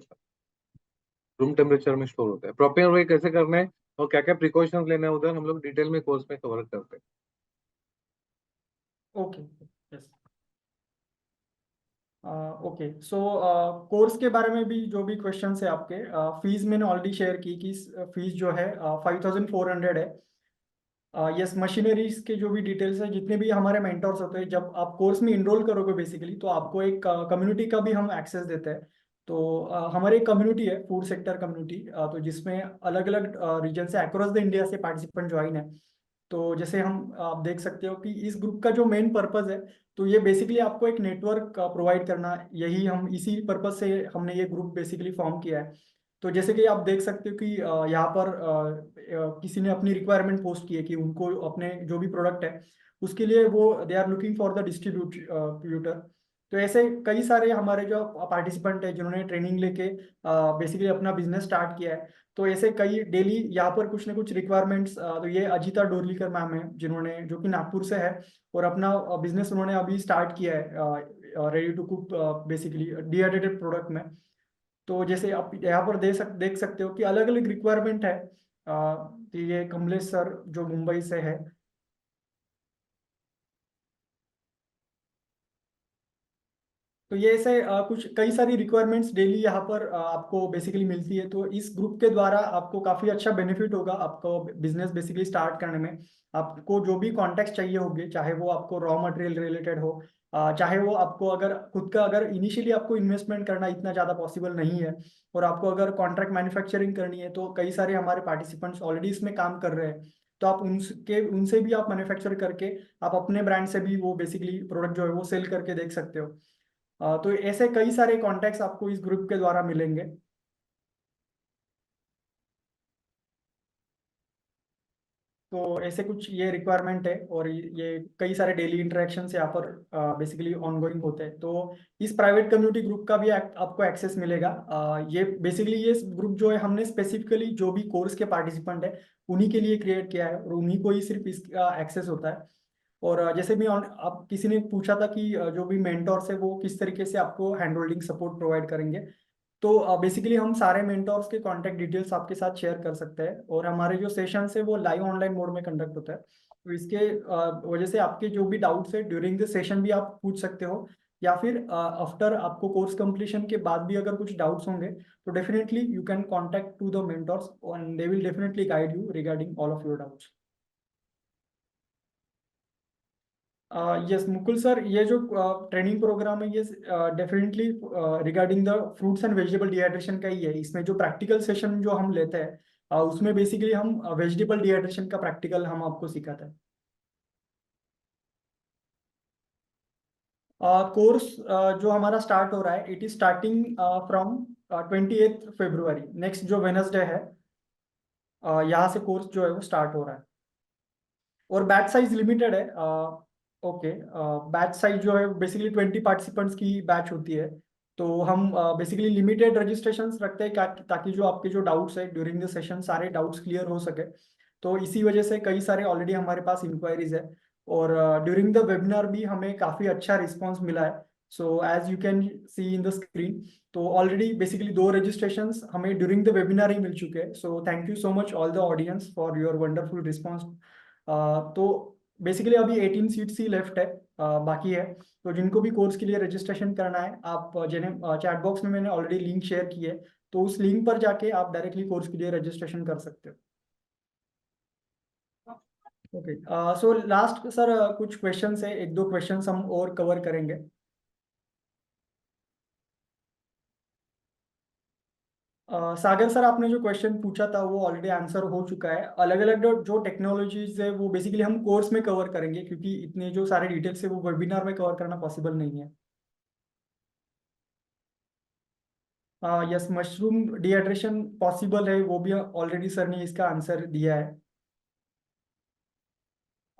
रूम टेम्परेचर में स्टोर होता है। प्रॉपर वे कैसे करना है और क्या क्या प्रिकॉशंस लेना है, उधर हम लोग डिटेल में कोर्स में कवर करते हैं। ओके। यस। ओके। सो कोर्स के बारे में भी जो भी क्वेश्चंस है आपके, फीस मैंने ऑलरेडी शेयर की कि फीस जो है 5400 है। यस, मशीनरीज के जो भी डिटेल्स है, जितने भी हमारे मेंटर्स होते हैं, जब आप कोर्स में इनरोल करोगे बेसिकली, तो आपको एक कम्युनिटी का भी हम एक्सेस देते हैं। तो हमारी एक कम्युनिटी है, फूड सेक्टर कम्युनिटी, तो जिसमें अलग अलग रीजन से अक्रॉस द इंडिया से पार्टिसिपेंट ज्वाइन है। तो जैसे हम, आप देख सकते हो कि इस ग्रुप का जो मेन पर्पस है, तो ये बेसिकली आपको एक नेटवर्क प्रोवाइड करना, यही हम इसी पर्पस से हमने ये ग्रुप बेसिकली फॉर्म किया है। तो जैसे कि आप देख सकते हो कि यहाँ पर किसी ने अपनी रिक्वायरमेंट पोस्ट की है कि उनको अपने जो भी प्रोडक्ट है उसके लिए वो they are looking for the distributor. तो ऐसे कई सारे हमारे जो पार्टिसिपेंट है जिन्होंने ट्रेनिंग लेके बेसिकली अपना बिजनेस स्टार्ट किया है। तो ऐसे कई डेली यहाँ पर कुछ ना कुछ रिक्वायरमेंट्स, तो ये अजीता डोरलीकर मैम है जिन्होंने, जो कि नागपुर से है, और अपना बिजनेस उन्होंने अभी स्टार्ट किया है ready to cook basically dehydrated product में। तो जैसे आप यहाँ पर देख सकते हो कि अलग अलग रिक्वायरमेंट है। तो ये कमलेश सर जो मुंबई से है, तो ये ऐसे कुछ कई सारी रिक्वायरमेंट्स डेली यहाँ पर आपको बेसिकली मिलती है। तो इस ग्रुप के द्वारा आपको काफ़ी अच्छा बेनिफिट होगा आपको बिजनेस बेसिकली स्टार्ट करने में। आपको जो भी कॉन्टेक्ट चाहिए होंगे, चाहे वो आपको रॉ मटेरियल रिलेटेड हो, चाहे वो आपको अगर खुद का, अगर इनिशियली आपको इन्वेस्टमेंट करना इतना ज़्यादा पॉसिबल नहीं है, और आपको अगर कॉन्ट्रैक्ट मैन्युफैक्चरिंग करनी है, तो कई सारे हमारे पार्टिसिपेंट्स ऑलरेडी इसमें काम कर रहे हैं। तो आप उनसे भी आप मैन्युफैक्चर करके आप अपने ब्रांड से भी वो बेसिकली प्रोडक्ट जो है वो सेल करके देख सकते हो। तो ऐसे कई सारे कॉन्टैक्ट्स आपको इस ग्रुप के द्वारा मिलेंगे। तो ऐसे कुछ ये रिक्वायरमेंट है, और ये कई सारे डेली इंटरेक्शन यहाँ पर बेसिकली ऑनगोइंग होते हैं। तो इस प्राइवेट कम्युनिटी ग्रुप का भी आपको एक्सेस मिलेगा। ये बेसिकली ये ग्रुप जो है हमने स्पेसिफिकली जो भी कोर्स के पार्टिसिपेंट है उन्हीं के लिए क्रिएट किया है, और उन्हीं को ही सिर्फ इसका एक्सेस होता है। और जैसे भी आप किसी ने पूछा था कि जो भी मेंटोर्स है वो किस तरीके से आपको हैंड होल्डिंग सपोर्ट प्रोवाइड करेंगे, तो बेसिकली हम सारे मेंटोर्स के कांटेक्ट डिटेल्स आपके साथ शेयर कर सकते हैं, और हमारे जो सेशंस है वो लाइव ऑनलाइन मोड में कंडक्ट होता है। तो इसके वजह से आपके जो भी डाउट्स है ड्यूरिंग द सेशन भी आप पूछ सकते हो, या फिर आफ्टर आपको कोर्स कंप्लीशन के बाद भी अगर कुछ डाउट्स होंगे, तो definitely you can contact to the mentors and they will definitely guide you regarding all of your doubts. Yes Mukul sir, ये जो ट्रेनिंग प्रोग्राम है ये definitely regarding the fruits and vegetable dehydration का ही है। इसमें जो प्रैक्टिकल सेशन जो हम लेते हैं, उसमें बेसिकली हम वेजिटेबल डिहाइड्रेशन का प्रैक्टिकल हम आपको सिखाते हैं। कोर्स जो हमारा स्टार्ट हो रहा है, it is starting from 28 February, next जो वेनसडे है, यहाँ से कोर्स जो है वो स्टार्ट हो रहा है। और बैच साइज लिमिटेड है। ओके। बैच साइज जो है बेसिकली 20 पार्टिसिपेंट्स की बैच होती है। तो हम बेसिकली लिमिटेड रजिस्ट्रेशंस रखते हैं ताकि जो आपके जो डाउट्स है ड्यूरिंग द सेशन सारे डाउट्स क्लियर हो सके। तो इसी वजह से कई सारे ऑलरेडी हमारे पास इंक्वायरीज है, और ड्यूरिंग द वेबिनार भी हमें काफ़ी अच्छा रिस्पॉन्स मिला है। So as you can see in the screen, तो ऑलरेडी बेसिकली 2 रजिस्ट्रेशंस हमें ड्यूरिंग द वेबिनार ही मिल चुके हैं। So thank you so much all the audience for your wonderful response. तो बेसिकली अभी 18 सीट्स ही लेफ्ट है, बाकी है। तो जिनको भी कोर्स के लिए रजिस्ट्रेशन करना है, आप जिन्हें चैट बॉक्स में मैंने ऑलरेडी लिंक शेयर की है, तो उस लिंक पर जाके आप डायरेक्टली कोर्स के लिए रजिस्ट्रेशन कर सकते हो। ओके, सो लास्ट सर कुछ क्वेश्चंस है, एक दो क्वेश्चंस हम और कवर करेंगे। सागर सर, आपने जो क्वेश्चन पूछा था वो ऑलरेडी आंसर हो चुका है। अलग अलग जो टेक्नोलॉजीज है वो बेसिकली हम कोर्स में कवर करेंगे, क्योंकि इतने जो सारे डिटेल्स है वो वेबिनार में कवर करना पॉसिबल नहीं है। यस, मशरूम डिहाइड्रेशन पॉसिबल है, वो भी ऑलरेडी सर ने इसका आंसर दिया है।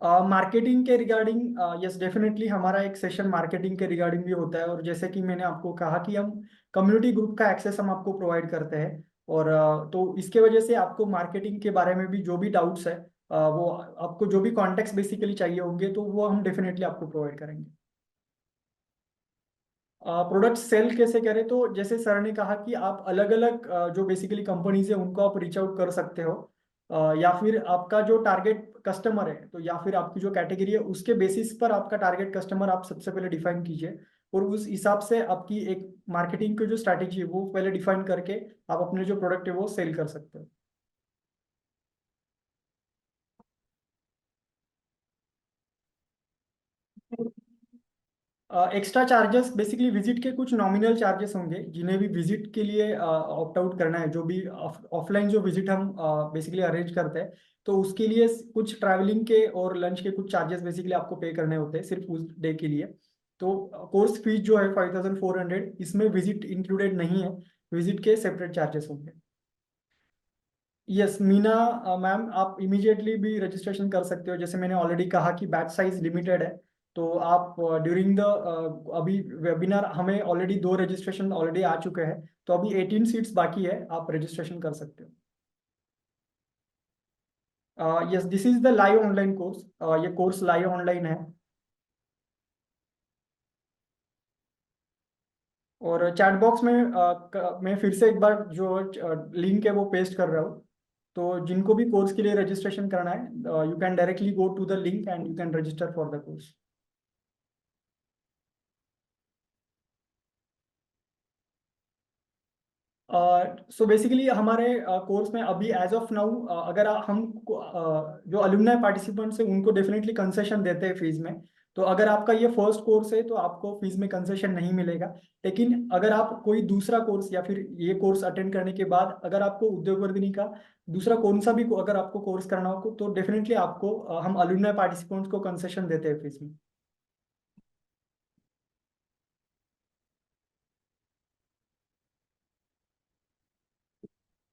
मार्केटिंग के रिगार्डिंग, यस डेफिनेटली हमारा एक सेशन मार्केटिंग के रिगार्डिंग भी होता है, और जैसे कि मैंने आपको कहा कि हम कम्युनिटी ग्रुप का एक्सेस हम आपको प्रोवाइड करते हैं, और तो इसके वजह से आपको मार्केटिंग के बारे में भी जो भी डाउट्स है, वो आपको जो भी कॉन्टेक्ट बेसिकली चाहिए होंगे तो वो हम डेफिनेटली आपको प्रोवाइड करेंगे। प्रोडक्ट सेल कैसे करें, तो जैसे सर ने कहा कि आप अलग अलग जो बेसिकली कंपनीज है उनको आप रीच आउट कर सकते हो, या फिर आपका जो टारगेट कस्टमर है, तो या फिर आपकी जो कैटेगरी है उसके बेसिस पर आपका टारगेट कस्टमर आप सबसे पहले डिफाइन कीजिए, और उस हिसाब से आपकी एक मार्केटिंग की जो स्ट्रैटेजी है वो पहले डिफाइन करके आप अपने जो प्रोडक्ट है वो सेल कर सकते हो। एक्स्ट्रा चार्जेस बेसिकली विजिट के कुछ नॉमिनल चार्जेस होंगे, जिन्हें भी विजिट के लिए ऑप्ट आउट करना है, जो भी ऑफलाइन जो विजिट हम बेसिकली अरेंज करते हैं, तो उसके लिए कुछ ट्रैवलिंग के और लंच के कुछ चार्जेस बेसिकली आपको पे करने होते हैं सिर्फ उस डे के लिए। तो कोर्स फीस जो है 5400, इसमें विजिट इंक्लूडेड नहीं है, विजिट के सेपरेट चार्जेस होंगे। यस मीना मैम, आप इमीडिएटली भी रजिस्ट्रेशन कर सकते हो, जैसे मैंने ऑलरेडी कहा कि बैच साइज लिमिटेड है, तो आप ड्यूरिंग द अभी वेबिनार हमें ऑलरेडी 2 रजिस्ट्रेशन ऑलरेडी आ चुके हैं, तो अभी 18 सीट्स बाकी है, आप रजिस्ट्रेशन कर सकते हो। Yes, this is the live online course, ये कोर्स लाइव ऑनलाइन है। और चैट बॉक्स में मैं फिर से एक बार जो लिंक है वो पेस्ट कर रहा हूँ, तो जिनको भी कोर्स के लिए रजिस्ट्रेशन करना है, you can directly go to the link and you can register for the course. So basically हमारे कोर्स में अभी एज ऑफ नाउ, अगर हम जो अलुमनाई पार्टिसिपेंट्स हैं उनको डेफिनेटली कंसेशन देते हैं फीस में, तो अगर आपका ये फर्स्ट कोर्स है तो आपको फीस में कंसेशन नहीं मिलेगा। लेकिन अगर आप कोई दूसरा कोर्स या फिर ये कोर्स अटेंड करने के बाद अगर आपको उद्योग वर्धिनी का दूसरा कौन सा भी अगर आपको कोर्स करना हो तो डेफिनेटली आपको हम अलुमनाई पार्टिसिपेंट्स को कंसेशन देते हैं फीस में।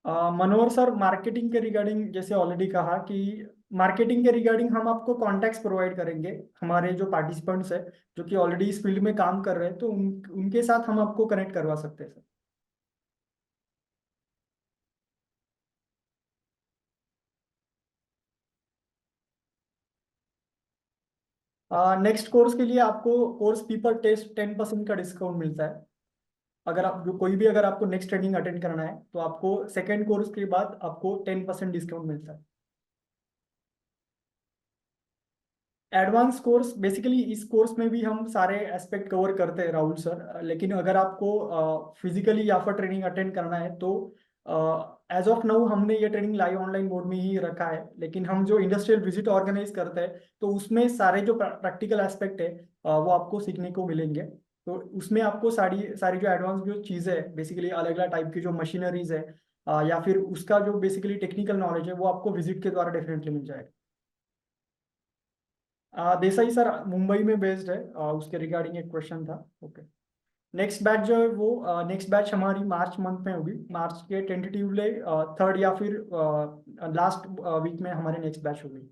मनोहर सर, मार्केटिंग के रिगार्डिंग जैसे ऑलरेडी कहा कि मार्केटिंग के रिगार्डिंग हम आपको कॉन्टैक्ट्स प्रोवाइड करेंगे, हमारे जो पार्टिसिपेंट्स हैं जो कि ऑलरेडी इस फील्ड में काम कर रहे हैं, तो उनके साथ हम आपको कनेक्ट करवा सकते हैं सर। नेक्स्ट कोर्स के लिए आपको कोर्स पीपर टेस्ट 10% का डिस्काउंट मिलता है। अगर आप जो कोई भी अगर आपको नेक्स्ट ट्रेनिंग अटेंड करना है तो आपको सेकेंड कोर्स के बाद आपको 10% डिस्काउंट मिलता है। एडवांस कोर्स बेसिकली इस कोर्स में भी हम सारे एस्पेक्ट कवर करते हैं राहुल सर, लेकिन अगर आपको फिजिकली या फिर ट्रेनिंग अटेंड करना है तो एज ऑफ नाउ हमने ये ट्रेनिंग लाइव ऑनलाइन मोड में ही रखा है, लेकिन हम जो इंडस्ट्रियल विजिट ऑर्गेनाइज करते हैं तो उसमें सारे जो प्रैक्टिकल एस्पेक्ट है वो आपको सीखने को मिलेंगे। तो उसमें आपको सारी सारी जो एडवांस जो चीज़ें है बेसिकली अलग अलग टाइप की जो मशीनरीज है, या फिर उसका जो बेसिकली टेक्निकल नॉलेज है वो आपको विजिट के द्वारा डेफिनेटली मिल जाएगा। देसाई सर मुंबई में बेस्ड है, उसके रिगार्डिंग एक क्वेश्चन था। ओके, नेक्स्ट बैच जो है वो नेक्स्ट बैच हमारी मार्च मंथ में होगी, मार्च के टेंटेटिवली 3rd या फिर लास्ट वीक में हमारी नेक्स्ट बैच होगी।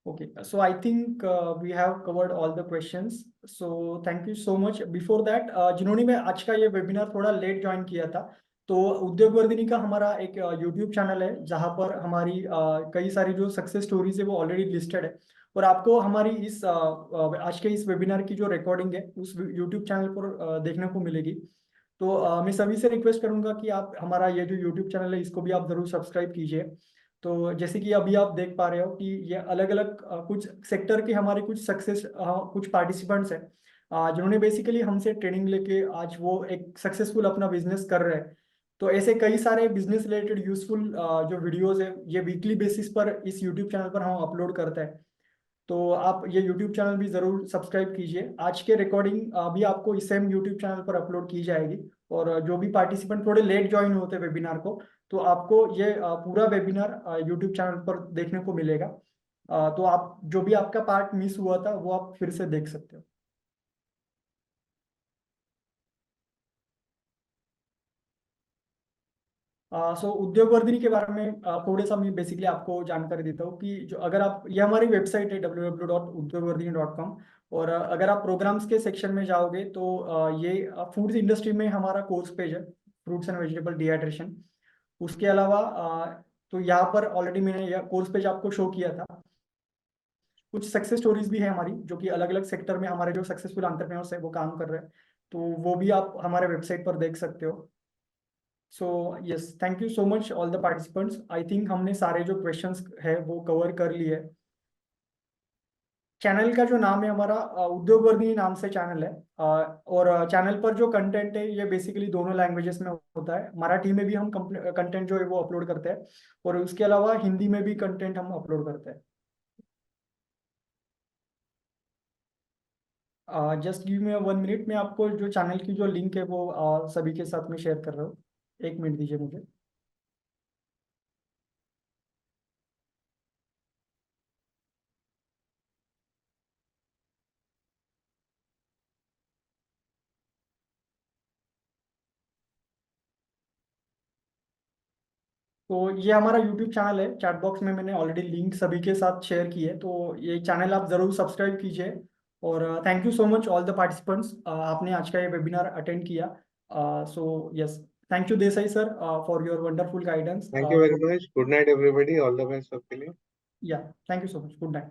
Okay, so I think we have covered all the questions. So thank you so much. Before that, जिन्होंने मैं आज का ये वेबिनार थोड़ा लेट ज्वाइन किया था, तो उद्योग वर्धिनी का हमारा एक यूट्यूब चैनल है जहाँ पर हमारी कई सारी जो सक्सेस स्टोरीज है वो ऑलरेडी लिस्टेड है, और आपको हमारी इस आज के इस वेबिनार की जो रिकॉर्डिंग है उस यूट्यूब चैनल पर देखने को मिलेगी। तो मैं सभी से रिक्वेस्ट करूंगा कि आप हमारा ये जो यूट्यूब चैनल है इसको भी आप जरूर सब्सक्राइब कीजिए। तो जैसे कि अभी आप देख पा रहे हो कि ये अलग अलग कुछ सेक्टर के हमारे कुछ सक्सेस कुछ पार्टिसिपेंट्स हैं, जिन्होंने बेसिकली हमसे ट्रेनिंग लेके आज वो एक सक्सेसफुल अपना बिजनेस कर रहे हैं। तो ऐसे कई सारे बिजनेस रिलेटेड यूजफुल जो वीडियोस है ये वीकली बेसिस पर इस यूट्यूब चैनल पर हम अपलोड करते हैं। तो आप ये यूट्यूब चैनल भी ज़रूर सब्सक्राइब कीजिए। आज के रिकॉर्डिंग अभी आपको इस सेम यूट्यूब चैनल पर अपलोड की जाएगी। और जो भी पार्टिसिपेंट थोड़े लेट ज्वाइन होते हैं वेबिनार को, तो आपको ये पूरा वेबिनार यूट्यूब चैनल पर देखने को मिलेगा। तो आप जो भी आपका पार्ट मिस हुआ था वो आप फिर से देख सकते हो। सो उद्योग वर्धिनी के बारे में थोड़ा सा मैं बेसिकली आपको जानकारी देता हूँ कि जो अगर आप, ये हमारी वेबसाइट है www.udyogvardhini.com। और अगर आप प्रोग्राम्स के सेक्शन में जाओगे तो ये फूड्स इंडस्ट्री में हमारा कोर्स पेज है, फ्रूट्स एंड वेजिटेबल डिहाइड्रेशन। उसके अलावा तो यहाँ पर ऑलरेडी मैंने यह कोर्स पेज आपको शो किया था। कुछ सक्सेस स्टोरीज भी है हमारी, जो कि अलग अलग सेक्टर में हमारे जो सक्सेसफुल एंटरप्रेन्योर्स है वो काम कर रहे हैं, तो वो भी आप हमारे वेबसाइट पर देख सकते हो। So yes, thank you so much all the participants. I think हमने सारे जो क्वेश्चंस है वो कवर कर लिए। चैनल का जो नाम है हमारा उद्योग वर्धिनी नाम से चैनल है। और चैनल पर जो कंटेंट है ये बेसिकली दोनों लैंग्वेजेस में होता है। मराठी में भी हम कंटेंट जो है वो अपलोड करते हैं, और उसके अलावा हिंदी में भी कंटेंट हम अपलोड करते हैं। जस्ट गिव मी 1 मिनट, मैं आपको जो चैनल की जो लिंक है वो सभी के साथ में शेयर कर रहा हूँ। 1 मिनट दीजिए मुझे। तो ये हमारा यूट्यूब चैनल है, चैट बॉक्स में मैंने ऑलरेडी लिंक सभी के साथ शेयर की है, तो ये चैनल आप ज़रूर सब्सक्राइब कीजिए। और thank you so much all the participants, आपने आज का ये वेबिनार अटेंड किया। So yes, thank you Desai sir for your wonderful guidance. Thank you very much. Good night everybody, all the best सबके लिए। या, thank you so much, good night.